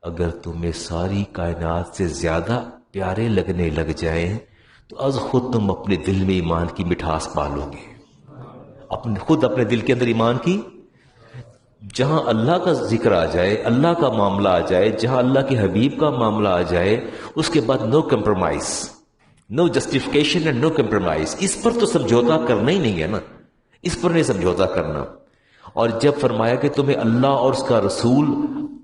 اگر تمہیں ساری کائنات سے زیادہ پیارے لگنے لگ جائیں تو از خود تم اپنے دل میں ایمان کی مٹھاس پالو گے. خود اپنے دل کے اندر ایمان کی، جہاں اللہ کا ذکر آ جائے، اللہ کا معاملہ آ جائے، جہاں اللہ کے حبیب کا معاملہ آ جائے، اس کے بعد no compromise, no justification and no compromise. اس پر تو سمجھوتا کرنا ہی نہیں ہے نا، اس پر نہیں سمجھوتا کرنا. اور جب فرمایا کہ تمہیں اللہ اور اس کا رسول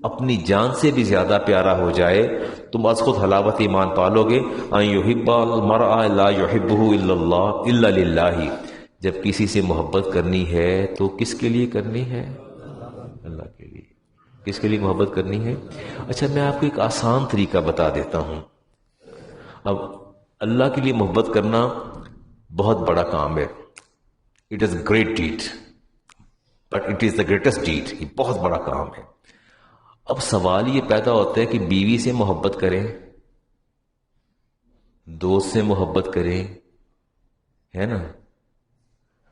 اپنی جان سے بھی زیادہ پیارا ہو جائے، تم از خود حلاوت ایمان پالو گے. ان یحب المرء لا یحبہ الا اللہ الا للہ، جب کسی سے محبت کرنی ہے تو کس کے لیے کرنی ہے؟ اللہ کے لیے. کس کے لیے محبت کرنی ہے؟ اچھا میں آپ کو ایک آسان طریقہ بتا دیتا ہوں. اب اللہ کے لیے محبت کرنا بہت بڑا کام ہے. It is a great deed, but it is the greatest deed. یہ بہت بڑا کام ہے. اب سوال یہ پیدا ہوتا ہے کہ بیوی سے محبت کریں، دوست سے محبت کریں، ہے نا،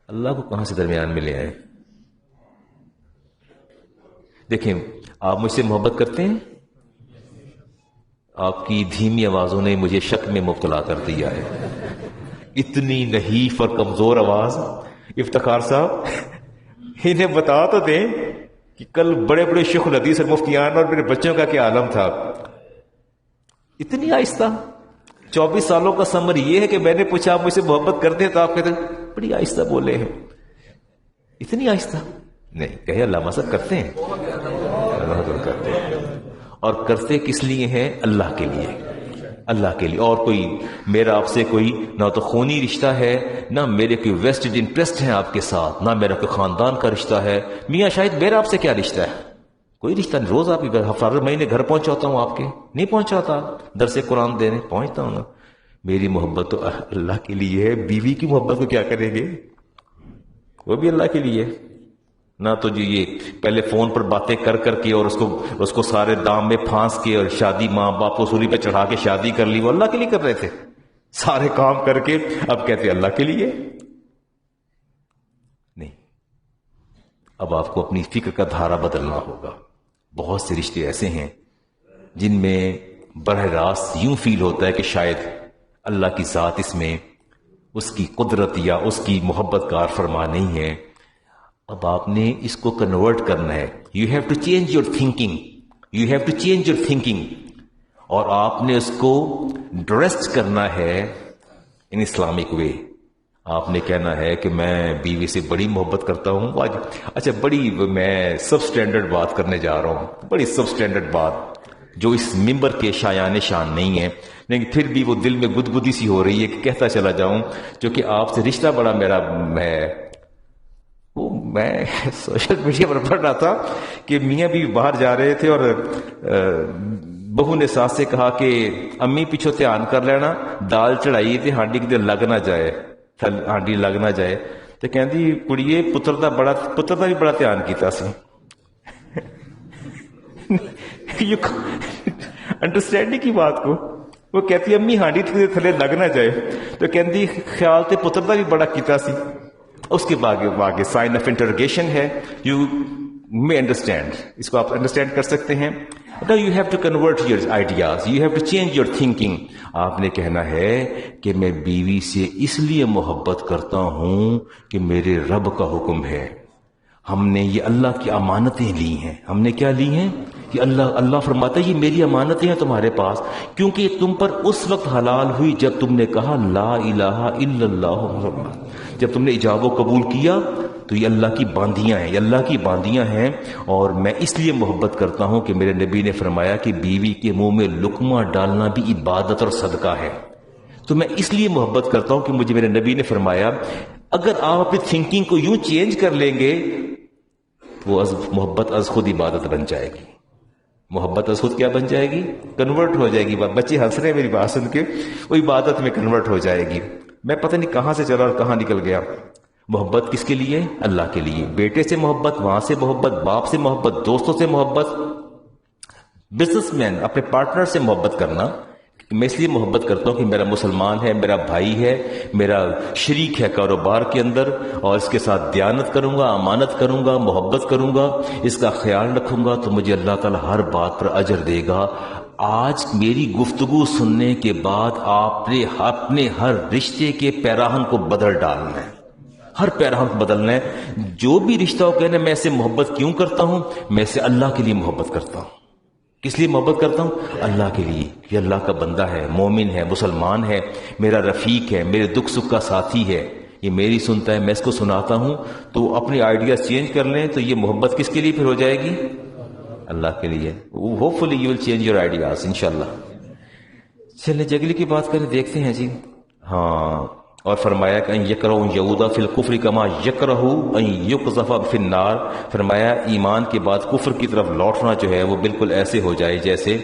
اللہ کو کہاں سے درمیان میں لے آئے؟ دیکھیں آپ مجھ سے محبت کرتے ہیں، آپ کی دھیمی آوازوں نے مجھے شک میں مبتلا کر دیا ہے. اتنی نحیف اور کمزور آواز. افتخار صاحب انہیں بتا تو دیں کہ کل بڑے بڑے شیخ الحدیث اور مفتیان اور میرے بچوں کا کیا عالم تھا. اتنی آہستہ. 24 سالوں کا سمر یہ ہے کہ میں نے پوچھا آپ مجھ سے محبت کرتے ہیں تو آپ کہتے ہیں بڑی آہستہ بولے ہیں. اتنی آہستہ نہیں کہے علامہ صاحب کرتے ہیں، کرتے ہیں. اور کرتے کس لیے ہیں؟ اللہ کے لیے، اللہ کے لیے. اور کوئی میرا آپ سے کوئی نہ تو خونی رشتہ ہے، نہ میرے کوئی ویسٹڈ انٹرسٹ ہے آپ کے ساتھ، نہ میرا کوئی خاندان کا رشتہ ہے. میاں شاید میرا آپ سے کیا رشتہ ہے؟ کوئی رشتہ نہیں. روز آپ کے گھر ہر مہینے گھر پہنچاتا ہوں، آپ کے نہیں پہنچاتا. درس قرآن دینے پہنچتا ہوں نا. میری محبت تو اللہ کے لیے ہے. بیوی کی محبت کو کیا کریں گے؟ وہ بھی اللہ کے لیے. نہ تو جو یہ پہلے فون پر باتیں کر کر کے اور اس کو سارے دام میں پھانس کے اور شادی ماں باپ کو سولی پہ چڑھا کے شادی کر لی، وہ اللہ کے لیے کر رہے تھے. سارے کام کر کے اب کہتے اللہ کے لیے. نہیں، اب آپ کو اپنی فکر کا دھارا بدلنا ہوگا. بہت سے رشتے ایسے ہیں جن میں براہ راست یوں فیل ہوتا ہے کہ شاید اللہ کی ذات اس میں، اس کی قدرت یا اس کی محبت کار فرما نہیں ہے. اب آپ نے اس کو کنورٹ کرنا ہے. You have to change your thinking, you have to change your thinking. اور آپ نے اس کو ڈریسڈ کرنا ہے ان اسلامک وے. آپ نے کہنا ہے کہ میں بیوی سے بڑی محبت کرتا ہوں. اچھا بڑی میں سب سٹینڈرڈ بات کرنے جا رہا ہوں، بڑی سب سٹینڈرڈ بات جو اس ممبر کے شایان شان نہیں ہے، لیکن پھر بھی وہ دل میں گدگدی سی ہو رہی ہے کہ کہتا چلا جاؤں. جو کہ آپ سے رشتہ بڑا میرا ہے. وہ میں سوشل میڈیا پر پڑھ رہا تھا کہ میاں بھی باہر جا رہے تھے اور بہو نے ساس سے کہا کہ امی پیچھو دھیان کر لینا، دال چڑھائی تے ہانڈی کتے لگ نہ جائے، ہانڈی لگ نہ جائے. تو کہندی کڑیے پتر دا بھی بڑا دھیان کیتا سی. انڈرسٹینڈنگ کی بات کو وہ کہتی امی ہانڈی تھلے لگ نہ جائے، تو کہتی خیال تے پتر دا بھی بڑا کیتا سی. اس کے باگے سائن آف انٹروگیشن ہے. یو may understand، اس کو آپ انڈرسٹینڈ کر سکتے ہیں. Now you have to convert your ideas, you have to change your thinking. آپ نے کہنا ہے کہ میں بیوی سے اس لیے محبت کرتا ہوں کہ میرے رب کا حکم ہے. ہم نے یہ اللہ کی امانتیں لی ہیں. ہم نے کیا لی ہیں؟ کہ اللہ فرماتا ہے یہ میری امانتیں ہیں تمہارے پاس، کیونکہ یہ تم پر اس وقت حلال ہوئی جب تم نے کہا لا الہ الا اللہ. جب تم نے ایجاب و قبول کیا تو یہ اللہ کی باندیاں ہیں، یہ اللہ کی باندیاں ہیں. اور میں اس لیے محبت کرتا ہوں کہ میرے نبی نے فرمایا کہ بیوی کے منہ میں لقمہ ڈالنا بھی عبادت اور صدقہ ہے. تو میں اس لیے محبت کرتا ہوں کہ مجھے میرے نبی نے فرمایا اگر آپ اپنی تھنکنگ کو یوں چینج کر لیں گے وہ محبت از خود عبادت بن جائے گی. محبت از خود کیا بن جائے گی؟ کنورٹ ہو جائے گی. بچے ہنس رہے ہیں میری بات سن کے. وہ عبادت میں کنورٹ ہو جائے گی. میں پتہ نہیں کہاں سے چلا اور کہاں نکل گیا. محبت کس کے لیے؟ اللہ کے لیے. بیٹے سے محبت، ماں سے محبت، باپ سے محبت، دوستوں سے محبت، بزنس مین اپنے پارٹنر سے محبت کرنا. میں اس لیے محبت کرتا ہوں کہ میرا مسلمان ہے، میرا بھائی ہے، میرا شریک ہے کاروبار کے اندر، اور اس کے ساتھ دیانت کروں گا، امانت کروں گا، محبت کروں گا، اس کا خیال رکھوں گا، تو مجھے اللہ تعالیٰ ہر بات پر اجر دے گا. آج میری گفتگو سننے کے بعد آپ نے اپنے ہر رشتے کے پیراہن کو بدل ڈالنا ہے. ہر پیراہن کو بدلنا ہے. جو بھی رشتہ ہو کہنا میں اسے محبت کیوں کرتا ہوں؟ میں اسے اللہ کے لیے محبت کرتا ہوں. کس لیے محبت کرتا ہوں؟ اللہ کے لیے. یہ اللہ کا بندہ ہے، مومن ہے، مسلمان ہے، میرا رفیق ہے، میرے دکھ سکھ کا ساتھی ہے، یہ میری سنتا ہے، میں اس کو سناتا ہوں. تو اپنی آئیڈیاز چینج کر لیں تو یہ محبت کس کے لیے پھر ہو جائے گی؟ اللہ کے لیے. Hope fully you will change your ideas انشاءاللہ. چلیں جگلی کی بات کریں، دیکھتے ہیں جی. ہاں، اور فرمایا کہ یکرہوا یعودا فی الکفر کما یکرہ ان یقذف فی النار. فرمایا ایمان کے بعد کفر کی طرف لوٹنا جو ہے وہ بالکل ایسے ہو جائے جیسے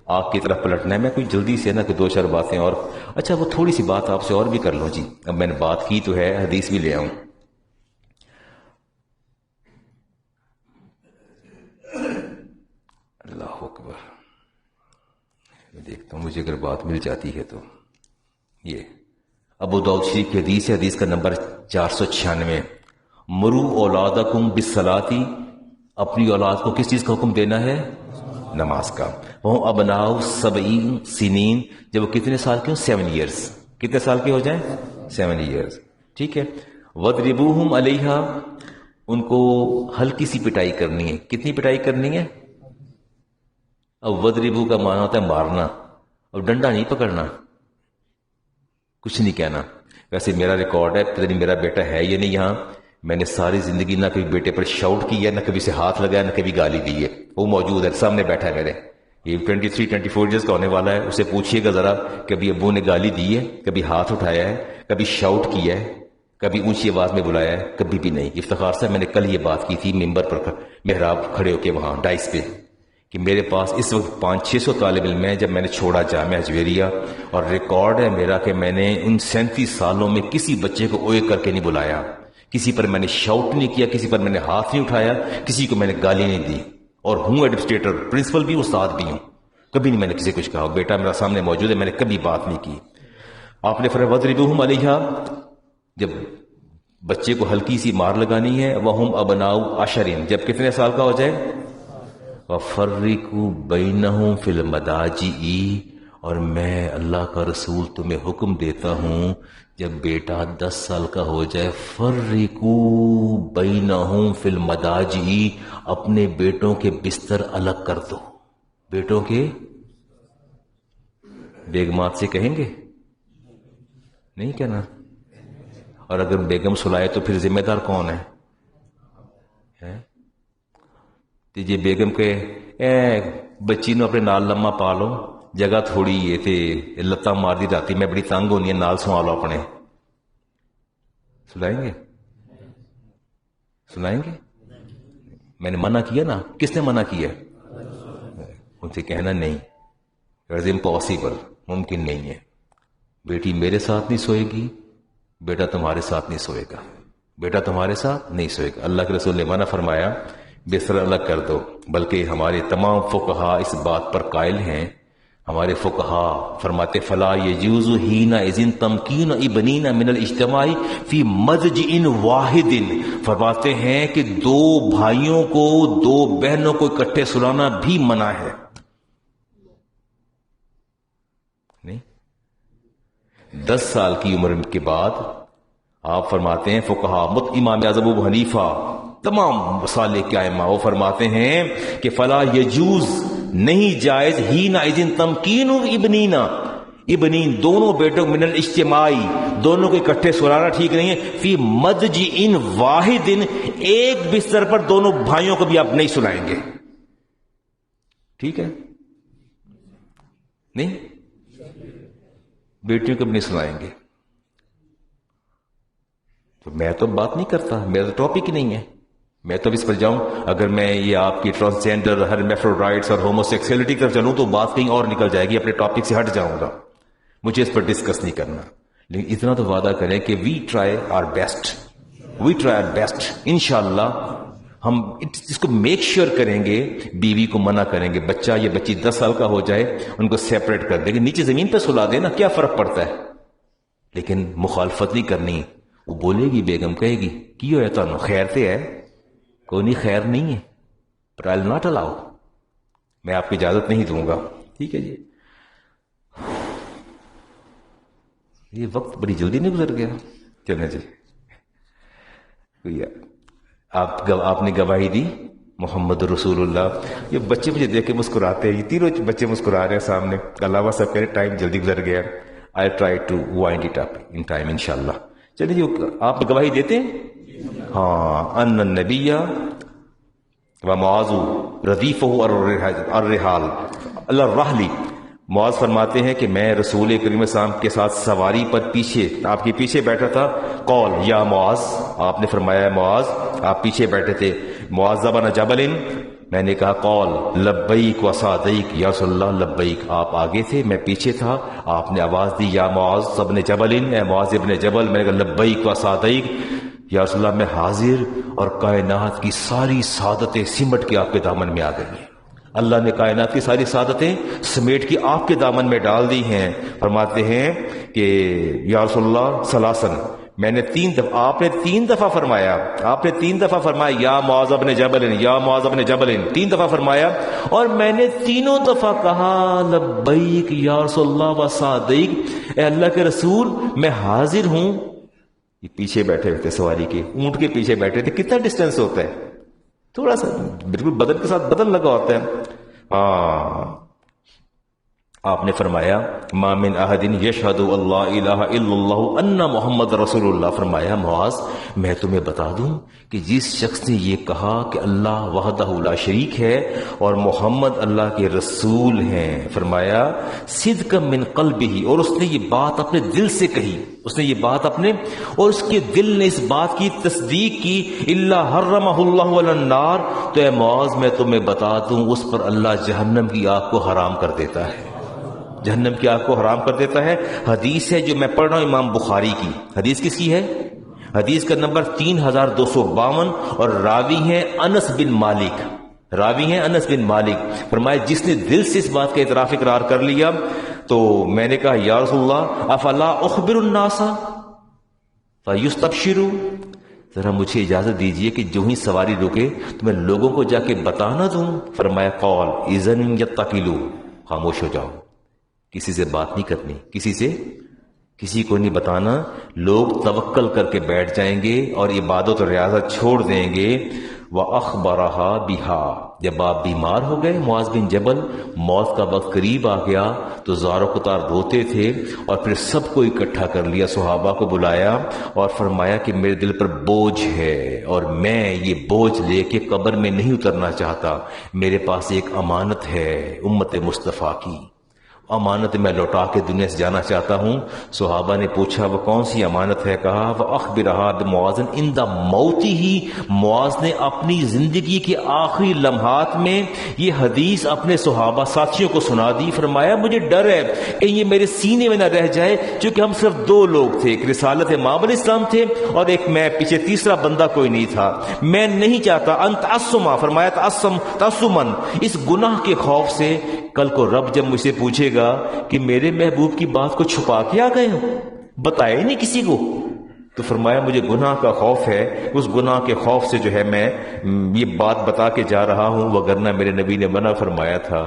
آگ کی طرف پلٹنا ہے. میں کوئی جلدی سے نا کہ دو چار باتیں اور اچھا وہ تھوڑی سی بات آپ سے اور بھی کر لوں جی. اب میں نے بات کی تو ہے، حدیث بھی لے آؤں. اللہ اکبر. میں دیکھتا ہوں مجھے اگر بات مل جاتی ہے تو یہ ابو داؤد شریف کی حدیث ہے، حدیث کا نمبر 496. مرو اولادکم بالصلاۃ، اپنی اولاد کو کس چیز کا حکم دینا ہے؟ نماز کا. وہ ابناء 70 سنین، جب وہ کتنے سال کے ہوں؟ 7 ایئرس. کتنے سال کے ہو جائیں؟ 7 ایئرس. ٹھیک ہے. وَضْرِبُوهُمْ عَلَيْهَا، ان کو ہلکی سی پٹائی کرنی ہے. کتنی پٹائی کرنی ہے؟ اب وَضْرِبُو کا معنی ہوتا ہے مارنا، اور ڈنڈا نہیں پکڑنا، کچھ نہیں کہنا. ویسے میرا ریکارڈ ہے، پتہ نہیں میرا بیٹا ہے یہ نہیں یہاں، میں نے ساری زندگی نہ کبھی بیٹے پر شاؤٹ کیا، نہ کبھی سے ہاتھ لگایا، نہ کبھی گالی دی ہے. وہ موجود ہے، سامنے بیٹھا ہے میرے. یہ 23-24 ایئرس کا ہونے والا ہے. اسے پوچھئے گا ذرا کبھی ابو نے گالی دی ہے، کبھی ہاتھ اٹھایا ہے، کبھی شاؤٹ کیا ہے، کبھی اونچی آواز میں بلایا ہے؟ کبھی بھی نہیں. افتخار سے میں نے کل یہ بات کی تھی ممبر پر محراب کھڑے ہو کے وہاں ڈائس پہ، کہ میرے پاس اس وقت 500-600 طالب علم ہیں. جب میں نے چھوڑا جامعہ اجویریہ، اور ریکارڈ ہے میرا کہ میں نے ان 37 سالوں میں کسی بچے کو اوئے کر کے نہیں بلایا، کسی پر میں نے شاؤٹ نہیں کیا، کسی پر میں نے ہاتھ نہیں اٹھایا، کسی کو میں نے گالی نہیں دی. اور ہوں ایڈمنسٹریٹر، پرنسپل بھی، استاد بھی ہوں. کبھی نہیں میں نے کسی کچھ کہا. بیٹا میرا سامنے موجود ہے، میں نے کبھی بات نہیں کی. آپ نے فرمایا وَضْرِبُوهُمْ عَلَيْهَا، جب بچے کو ہلکی سی مار لگانی ہے. وَهُمْ أَبْنَاءُ 10، جب کتنے سال کا ہو جائے. وَفَرِّقُوا بَيْنَهُمْ فِي الْمَضَاجِعِ، اور میں اللہ کا رسول تمہیں حکم دیتا ہوں جب بیٹا 10 سال کا ہو جائے، فَرِّقُوا بَيْنَهُمْ فِي الْمَضَاجِعِ، اپنے بیٹوں کے بستر الگ کر دو. بیٹوں کے بیگمات سے کہیں گے نہیں کہنا. اور اگر بیگم سلائے تو پھر ذمہ دار کون ہے؟ تیجے بیگم کے بچی نو اپنے نال لما پا لو، جگہ تھوڑی ہے تے لتاں مار دی راتی میں بڑی تنگ ہونی ہے، نال سوا لو اپنے. سلائیں گے؟ سلائیں گے؟ میں نے منع کیا نا. کس نے منع کیا؟ ان سے کہنا نہیں، اٹس امپاسبل، ممکن نہیں ہے. بیٹی میرے ساتھ نہیں سوئے گی، بیٹا تمہارے ساتھ نہیں سوئے گا، بیٹا تمہارے ساتھ نہیں سوئے گا. اللہ کے رسول نے منع فرمایا بستر الگ کر دو. بلکہ ہمارے تمام فقہا اس بات پر قائل ہیں، ہمارے فقہا فرماتے فلا یجوز حین اذن تمکین ابنین من الاجتماع فی مضجع واحد، فرماتے ہیں کہ دو بھائیوں کو دو بہنوں کو اکٹھے سلانا بھی منع ہے. نہیں 10 سال کی عمر کے بعد آپ فرماتے ہیں فقہا امام اعظم ابو حنیفہ تمام مسالک کے ائمہ وہ فرماتے ہیں کہ فلا یجوز نہیں جائز حین اذن تمکین ابنین دونوں بیٹوں من الاجتماعی دونوں کو اکٹھے سلانا ٹھیک نہیں ہے، فی مضجع واحد ایک بستر پر دونوں بھائیوں کو بھی آپ نہیں سلائیں گے. ٹھیک ہے نہیں بیٹیوں کو بھی نہیں سلائیں گے. تو میں تو بات نہیں کرتا، میرا تو ٹاپک ہی نہیں ہے. میں تو اس پر جاؤں اگر میں یہ آپ کی ٹرانسجینڈر ہرمیفروڈائٹس اور ہوموسیکسولیٹی کی طرف چلوں تو بات کہیں اور نکل جائے گی، اپنے ٹاپک سے ہٹ جاؤں گا. مجھے اس پر ڈسکس نہیں کرنا، لیکن اتنا تو وعدہ کریں کہ وی ٹرائی آر بیسٹ انشاءاللہ. ہم اس کو میک شیور کریں گے، بیوی کو منع کریں گے بچہ یا بچی 10 سال کا ہو جائے ان کو سیپریٹ کر دیں گے، نیچے زمین پہ سلا دینا، کیا فرق پڑتا ہے. لیکن مخالفت نہیں کرنی. وہ بولے گی بیگم کہے گی کی ہویا تانوں خیر تے ہے کوئی نہیں، خیر نہیں ہے، پر I'll not allow، میں آپ کی اجازت نہیں دوں گا. ٹھیک ہے جی. یہ وقت بڑی جلدی نہیں گزر گیا. چلیں جی آپ نے گواہی دی محمد رسول اللہ. یہ بچے مجھے دیکھ کے مسکراتے ہیں، یہ تینوں بچے مسکرا رہے ہیں سامنے. اللہ سب کہہ رہے ٹائم جلدی گزر گیا. I try to wind it up in time انشاءاللہ. چلیے جی آپ گواہی دیتے ہیں ہاں ان النبی و معاذ ردیفہ الرحال اللہ رحلی. معاذ فرماتے ہیں کہ میں رسول کریم صلی اللہ علیہ وسلم کے ساتھ سواری پر پیچھے آپ کے پیچھے بیٹھا تھا. قول یا معاذ، آپ نے فرمایا معاذ آپ پیچھے بیٹھے تھے. معاذ بن جبل، میں نے کہا قول لبیک و صادیک یا رسول اللہ لبیک. آپ آگے تھے میں پیچھے تھا، آپ نے آواز دی یا معاذ ابن جبل، اے معاذ ابن جبل. میں نے کہا لبیک و صادیک یا رسول اللہ میں حاضر، اور کائنات کی ساری سعادتیں سمٹ کے آپ کے دامن میں آ گئی ہیں. اللہ نے کائنات کی ساری سعادتیں سمیٹ کے آپ کے دامن میں ڈال دی ہیں. فرماتے ہیں کہ یا رسول اللہ ثلاثن، میں نے 3 دفعہ آپ نے 3 دفعہ فرمایا یا معاذ بن جبل یا معاذ بن جبل 3 دفعہ فرمایا، اور میں نے تینوں دفعہ کہا لبیک یا رسول اللہ و صادیق، اے اللہ کے رسول میں حاضر ہوں. یہ پیچھے بیٹھے ہوتے سواری کے، اونٹ کے پیچھے بیٹھے تھے. کتنا ڈسٹینس ہوتا ہے؟ تھوڑا سا، بالکل بدن کے ساتھ بدن لگا ہوتا ہے. آپ نے فرمایا ما من احد یشہد اللہ الہ الا اللہ ان محمد رسول اللہ. فرمایا معاذ میں تمہیں بتا دوں کہ جس شخص نے یہ کہا کہ اللہ وحدہ لا شریک ہے اور محمد اللہ کے رسول ہیں، فرمایا صدقا من قلبہ، اور اس نے یہ بات اپنے دل سے کہی، اس نے یہ بات اپنے، اور اس کے دل نے اس بات کی تصدیق کی، الا حرمہ اللہ علی النار، تو اے معاذ میں تمہیں بتا دوں اس پر اللہ جہنم کی آگ کو حرام کر دیتا ہے. جہنم کی آگ کو حرام کر دیتا ہے. حدیث ہے جو میں پڑھ رہا ہوں امام بخاری کی. حدیث کس کی ہے؟ حدیث کا نمبر 3252، اور راوی ہیں انس بن مالک. فرمایا جس نے دل سے اس بات کا اعتراف اقرار کر لیا، تو میں نے کہا یا رسول اللہ افلا اخبر الناس فیستبشروا، ذرا مجھے اجازت دیجئے کہ جو ہی سواری رکے تو میں لوگوں کو جا کے بتانا دوں. فرمایا قول اذن یتقلوا، خاموش ہو جاؤ، کسی سے بات نہیں کرنی، کسی کو نہیں بتانا. لوگ توکل کر کے بیٹھ جائیں گے اور عبادت اور ریاضت چھوڑ دیں گے. وَأَخْبَرَهَا بِهَا، جب آپ بیمار ہو گئے معاذ بن جبل، موت کا وقت قریب آ گیا تو زار و قطار روتے تھے، اور پھر سب کو اکٹھا کر لیا، صحابہ کو بلایا اور فرمایا کہ میرے دل پر بوجھ ہے اور میں یہ بوجھ لے کے قبر میں نہیں اترنا چاہتا. میرے پاس ایک امانت ہے امت مصطفیٰ کی، امانت میں لوٹا کے دنیا سے جانا چاہتا ہوں. صحابہ نے پوچھا وہ کون سی امانت ہے؟ کہا وَأَخْبِرَهَا بِمُعَاذٍ عِنْدَ مَوْتِهِ، معاذ نے اپنی زندگی کے آخری لمحات میں یہ حدیث اپنے صحابہ ساتھیوں کو سنا دی. فرمایا مجھے ڈر ہے کہ یہ میرے سینے میں نہ رہ جائے، چونکہ ہم صرف 2 لوگ تھے، ایک رسالت امام علیہ السلام تھے اور ایک میں، پیچھے تیسرا بندہ کوئی نہیں تھا. میں نہیں چاہتا ان تعصما، فرمایا تعصمن، اس گناہ کے خوف سے کل کو رب جب مجھ سے پوچھے گا کہ میرے محبوب کی بات کو چھپا کے آ گئے ہو، بتایا ہی نہیں کسی کو، تو فرمایا مجھے گناہ کا خوف ہے، اس گناہ کے خوف سے جو ہے میں یہ بات بتا کے جا رہا ہوں، وگرنہ میرے نبی نے منع فرمایا تھا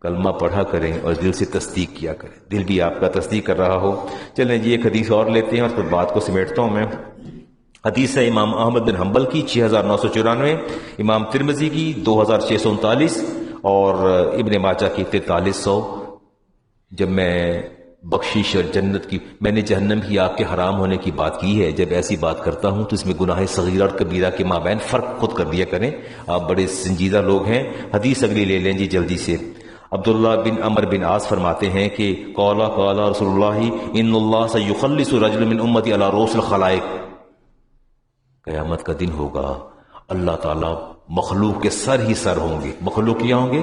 کلمہ پڑھا کریں اور دل سے تصدیق کیا کریں، دل بھی آپ کا تصدیق کر رہا ہو۔ چلیں جی ایک حدیث اور لیتے ہیں اور پھر بات کو سمیٹتا ہوں میں۔ حدیث ہے امام احمد بن حنبل کی 6994، امام ترمذی کی 2639 اور ابن ماجہ کی 4300۔ جب میں بخشش اور جنت کی، میں نے جہنم کی آگ کے حرام ہونے کی بات کی ہے، جب ایسی بات کرتا ہوں تو اس میں گناہ صغیرہ اور کبیرہ کے مابین فرق خود کر دیا کریں، آپ بڑے سنجیدہ لوگ ہیں۔ حدیث اگلی لے لیں جی جلدی سے۔ عبداللہ بن عمر بن عاص فرماتے ہیں کہ قال رسول اللہ ان اللہ سیخلص رجل من امتی علی رؤوس الخلائق، قیامت کا دن ہوگا، اللہ تعالیٰ مخلوق کے سر ہی سر ہوں گے، مخلوق کیا ہوں گے،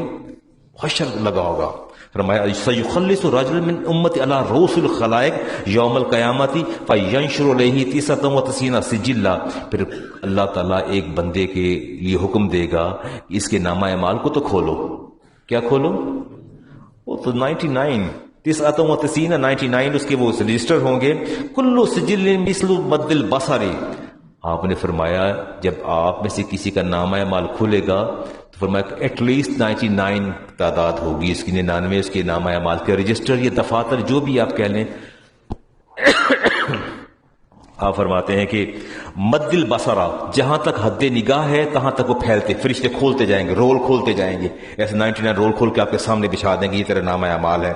حشر لگا ہوگا۔ فرمایا سیخلص رجل من امتی علی رؤوس الخلائق یوم القیامت فینشر علیہ 99 سجلا، پھر اللہ تعالیٰ ایک بندے کے لیے حکم دے گا اس کے نامہ اعمال کو تو کھولو، کیا کھولو، وہ تو 99 اس کے وہ رجسٹر ہوں گے، کلو سجل مثل مد البصر۔ آپ نے فرمایا جب آپ میں سے کسی کا نامہ اعمال کھلے گا تو فرمایا ایٹ لیسٹ 99 تعداد ہوگی اس کی، 99 اس کے نامہ اعمال کے رجسٹر یا دفاتر جو بھی آپ کہہ لیں۔ آپ فرماتے ہیں کہ مد البصر، جہاں تک حد نگاہ ہے تہاں تک وہ پھیلتے، فرشتے کھولتے جائیں گے، رول کھولتے جائیں گے، ایسے 99 رول کھول کے آپ کے سامنے بچھا دیں گے، یہ تیرا نامہ اعمال ہے۔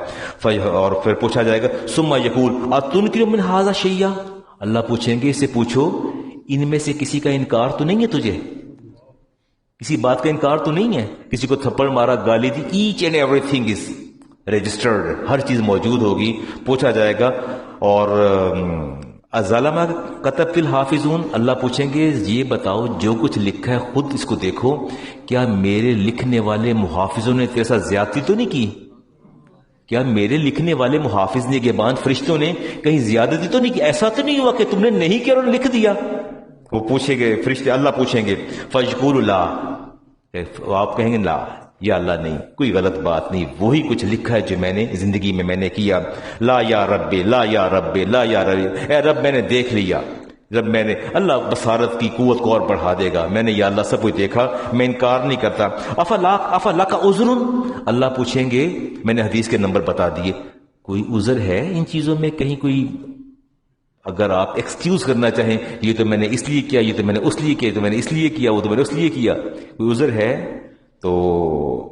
اور پھر پوچھا جائے گا ثم یقول اتنکر من ھذا شیئا، اللہ پوچھیں گے اس سے پوچھو ان میں سے کسی کا انکار تو نہیں ہے تجھے، کسی بات کا انکار تو نہیں ہے، کسی کو تھپڑ مارا، گالی دی، each and everything is registered, ہر چیز موجود ہوگی۔ پوچھا جائے گا اور ظالمہ کتبت الحافظون، اللہ پوچھیں گے یہ بتاؤ جو کچھ لکھا ہے خود اس کو دیکھو، کیا میرے لکھنے والے محافظوں نے تیرے ساتھ زیادتی تو نہیں کی، کیا میرے لکھنے والے محافظ نگہبان فرشتوں نے کہیں زیادتی تو نہیں کی، ایسا تو نہیں ہوا کہ تم نے نہیں کیا اور لکھ دیا۔ وہ پوچھیں گے فرشتے، اللہ پوچھیں گے فیقول لا، آپ کہیں گے لا یا اللہ نہیں، کوئی غلط بات نہیں، وہی کچھ لکھا ہے جو میں نے زندگی میں نے کیا۔ لا یا رب، لا یا رب، لا یا رب، اے رب میں نے دیکھ لیا، جب میں نے، اللہ بصارت کی قوت کو اور بڑھا دے گا، میں نے یا اللہ سب کچھ دیکھا، میں انکار نہیں کرتا۔ افلا کا عذر، اللہ پوچھیں گے، میں نے حدیث کے نمبر بتا دیے، کوئی عذر ہے ان چیزوں میں، کہیں کوئی اگر آپ ایکسکیوز کرنا چاہیں یہ تو میں نے اس لیے کیا، یہ تو میں نے اس لیے کیا، یہ تو میں نے اس لیے کیا، وہ تو میں نے اس لیے کیا، کوئی عذر ہے؟ تو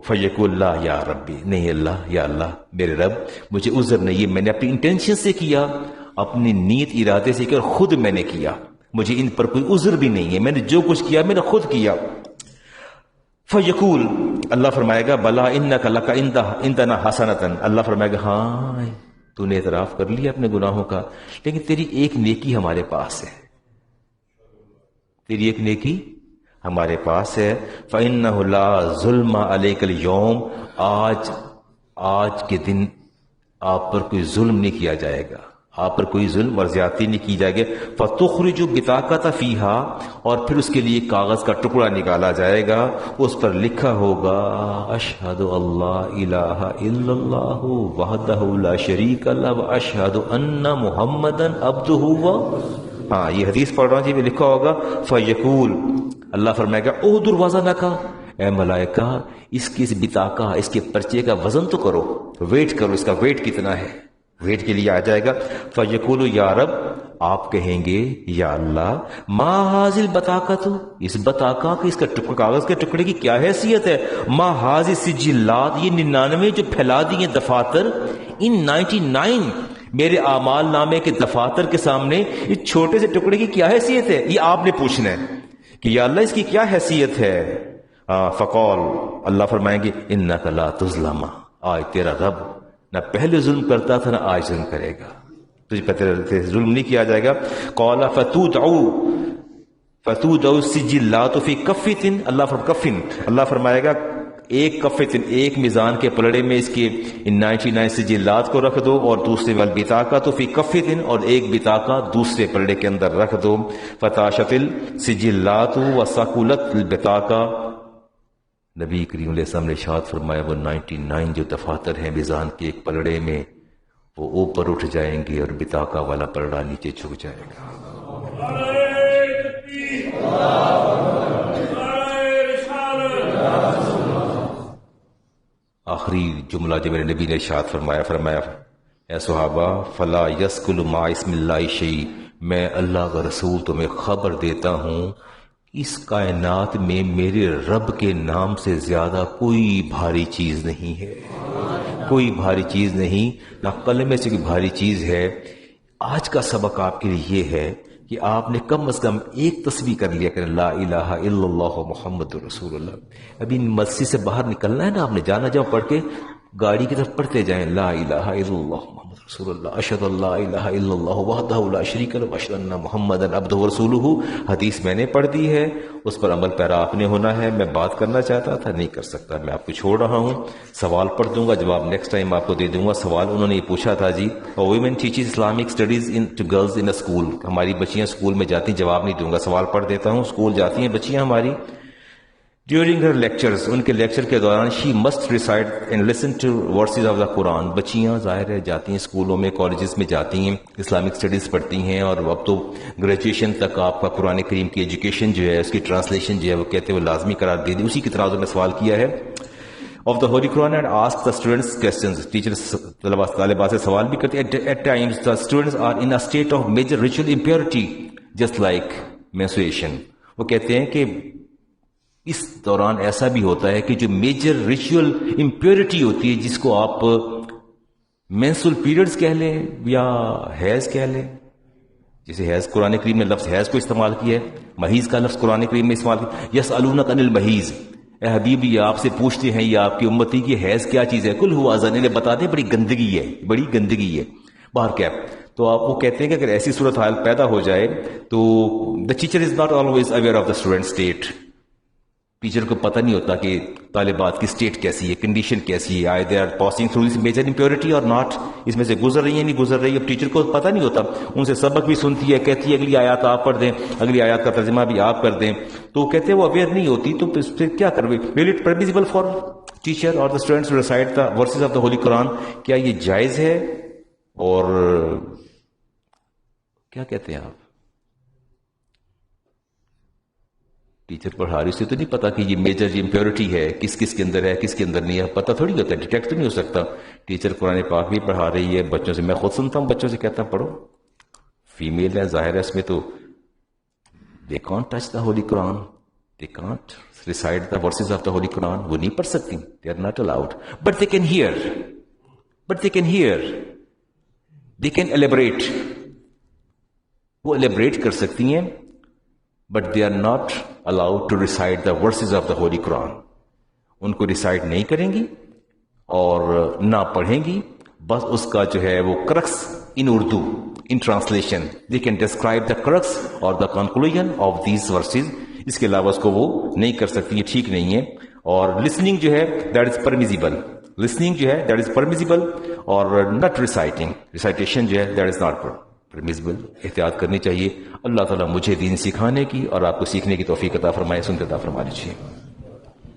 فیقول اللہ یا ربی، نہیں اللہ، یا اللہ میرے رب مجھے عذر نہیں ہے، میں نے اپنی انٹینشن سے کیا، اپنی نیت ارادے سے کیا اور خود میں نے کیا، مجھے ان پر کوئی عذر بھی نہیں ہے، میں نے جو کچھ کیا میں نے خود کیا۔ فیقول، اللہ فرمائے گا بلا انک لک عندنا حسنۃ، اللہ فرمائے گا ہاں تو نے اعتراف کر لیا اپنے گناہوں کا، لیکن تیری ایک نیکی ہمارے پاس ہے، تیری ایک نیکی ہمارے پاس ہے۔ فَإِنَّهُ لَا ظُلْمَ عَلَيْكَ الْيَوْمَ، آج کے دن آپ پر کوئی ظلم نہیں کیا جائے گا، آپ پر کوئی ظلم اور زیادتی نہیں کی جائے گی۔ فَتُخْرِجُ بِطَاقَةَ فِيهَا، اور پھر اس کے لیے کاغذ کا ٹکڑا نکالا جائے گا، اس پر لکھا ہوگا اشہد اللہ الہ الا اللہ وحدہ لا شریک لہ واشہد ان محمدًا عبدہ و، ہاں یہ حدیث پڑھ رہا ہوں جی، میں لکھا ہوگا فیقول، اللہ فرمائے گا اُحْضُرْ وَزْنَکَ، اے ملائکہ اس کی اس بطاقہ، اس کے پرچے کا وزن تو کرو، ویٹ کرو، اس کا ویٹ کتنا ہے، ویٹ کے لیے آ جائے گا۔ فیقول یا رب، آپ کہیں گے یا اللہ ما حاضل بطاقت، اس بطاقہ کی، اس کا کاغذ کے ٹکڑے کی کیا حیثیت ہے، ما حاضل سجلات، یہ 99 جو پھیلا دیے دفاتر، ان 99 میرے اعمال نامے کے دفاتر کے سامنے اس چھوٹے سے ٹکڑے کی کیا حیثیت ہے، یہ آپ نے پوچھنا ہے کہ یا اللہ اس کی کیا حیثیت ہے۔ فقال، اللہ فرمائیں گے انک لا تظلم، آج تیرا رب نہ پہلے ظلم کرتا تھا نہ آج ظلم کرے گا، تجھ پر ظلم نہیں کیا جائے گا۔ قال فتودع السجلات فی کفۃ، اللہ فرمائے گا ایک کفۃ، ایک میزان کے پلڑے میں اس کے 99 سجلات کو رکھ دو، اور دوسرے والبطاقہ تو فی کفۃ، اور ایک بطاقہ دوسرے پلڑے کے اندر رکھ دو۔ فتاشت السجلات وثقلت البطاقہ، نبی کریم علیہ السلام نے ارشاد فرمایا وہ 99 جو دفاتر ہیں میزان کے ایک پلڑے میں وہ اوپر اٹھ جائیں گے اور بطاقہ والا پلڑا نیچے جھک جائے گا. آخری جملہ جو میرے نبی نے ارشاد فرمایا اے صحابہ فلا یسکل ما اسم اللہ شیء، میں اللہ کا رسول تمہیں خبر دیتا ہوں اس کائنات میں میرے رب کے نام سے زیادہ کوئی بھاری چیز نہیں ہے، کوئی بھاری چیز نہیں، نہ کلمے سے کوئی بھاری چیز ہے. آج کا سبق آپ کے لیے یہ ہے کہ آپ نے کم از کم ایک تسبیح کر لیا کہ لا الہ الا اللہ محمد رسول اللہ. ابھی مسجد سے باہر نکلنا ہے نا، آپ نے جانا جاؤ پڑھ کے گاڑی کی طرف پڑھتے جائیں لا الہ الا اللہ محمد رسول اللہ اشہد ان لا الہ الا اللہ وحدہ لا شریک لہ واشہد ان محمدا عبدہ ورسولہ. حدیث میں نے پڑھ دی ہے، اس پر عمل پیرا آپ نے ہونا ہے. میں بات کرنا چاہتا تھا نہیں کر سکتا، میں آپ کو چھوڑ رہا ہوں. سوال پڑھ دوں گا، جواب نیکسٹ ٹائم آپ کو دے دوں گا. سوال انہوں نے یہ پوچھا تھا جی women teaches Islamic studies to girls in school, ہماری بچیاں اسکول میں جاتی ہیں. جواب نہیں دوں گا، سوال پڑھ دیتا ہوں. اسکول جاتی ہیں بچیاں ہماری، ڈیورنگ ہر لیکچرز، ان کے لیکچر کے دوران she must recite and listen to verses of the Quran. بچیاں ظاہر ہے جاتی ہیں اسکولوں میں، کالجز میں جاتی ہیں، اسلامک اسٹڈیز پڑھتی ہیں، اور اب تو گریجویشن تک آپ کا قرآن کریم کی ایجوکیشن جو ہے اس کی ٹرانسلیشن جو ہے وہ کہتے ہیں وہ لازمی قرار دے دی. اسی کی طرح میں سوال کیا ہے of the holy Quran and ask the students questions. Teachers طالبات سے سوال بھی کرتے ہیں. At times the students are in a state of major ritual impurity just like menstruation. وہ کہتے ہیں کہ اس دوران ایسا بھی ہوتا ہے کہ جو میجر ریچول امپیورٹی ہوتی ہے، جس کو آپ مینسول پیریڈز کہہ لیں یا حیض کہہ لیں، جیسے حیض قرآن کریم میں لفظ حیض کو استعمال کیا ہے، محیض کا لفظ قرآن کریم میں استعمال کیا. یسألونک عن المحیض، اے حبیب یہ آپ سے پوچھتے ہیں، یہ آپ کی امتی کی حیض کیا چیز ہے؟ قل هو اذى، انہیں بتا دیں بڑی گندگی ہے، بڑی گندگی ہے. باہر کیا تو آپ وہ کہتے ہیں کہ اگر ایسی صورتحال پیدا ہو جائے تو the teacher is not always aware of the student state. Teacher کو پتہ نہیں ہوتا کہ طالبات کی اسٹیٹ کیسی ہے، کنڈیشن کیسی ہے، I they are passing through this major impurity اور ناٹ، اس میں سے گزر رہی ہیں نہیں گزر رہی. اب ٹیچر کو پتہ نہیں ہوتا، ان سے سبق بھی سنتی ہے، کہتی ہے اگلی آیات آپ پڑھ دیں، اگلی آیات کا ترجمہ بھی آپ کر دیں، تو کہتے ہیں وہ اویئر نہیں ہوتی. تو پھر کیا کروے؟ Will it permissible for teacher اور the students to recite the verses of the holy Quran? کیا یہ جائز ہے؟ اور کیا کہتے ہیں آپ؟ ٹیچر پڑھا رہی، اسے تو نہیں پتا کہ یہ میجر امپیورٹی ہے، کس کس کے اندر ہے کس کے اندر نہیں ہے، پتہ تھوڑی ہوتا ہے، ڈیٹیکٹ تو نہیں ہو سکتا. ٹیچر قرآن پاک بھی پڑھا رہی ہے بچوں سے، میں خود سنتا ہوں بچوں سے، کہتا ہوں پڑھو، فیمیل ہے ظاہر ہے اس میں، تو they can't touch the holy Quran, they can't recite the verses of the holy Quran. وہ نہیں پڑھ سکتی، they are not allowed, but they can hear, they can elaborate, وہ ایلیبریٹ کر سکتی ہیں، but they are not allowed to recite the verses of the holy Quran. ان کو ریسائٹ نہیں کریں گی اور نہ پڑھیں گی، بس اس کا جو ہے وہ crux in Urdu in translation they can describe the crux اور the conclusion of these verses. اس کے علاوہ اس کو وہ نہیں کر سکتی، یہ ٹھیک نہیں ہے. اور لسننگ جو ہے دیٹ از پرمیزیبل، لسننگ جو ہے دیٹ از پرمیزیبل، اور ناٹ ریسائٹیشن جو ہے دیٹ از ناٹ پرمیزیبل. احتیاط کرنی چاہیے. اللہ تعالیٰ مجھے دین سکھانے کی اور آپ کو سیکھنے کی توفیق عطا فرمائے. سنتے عطا فرما لیجیے.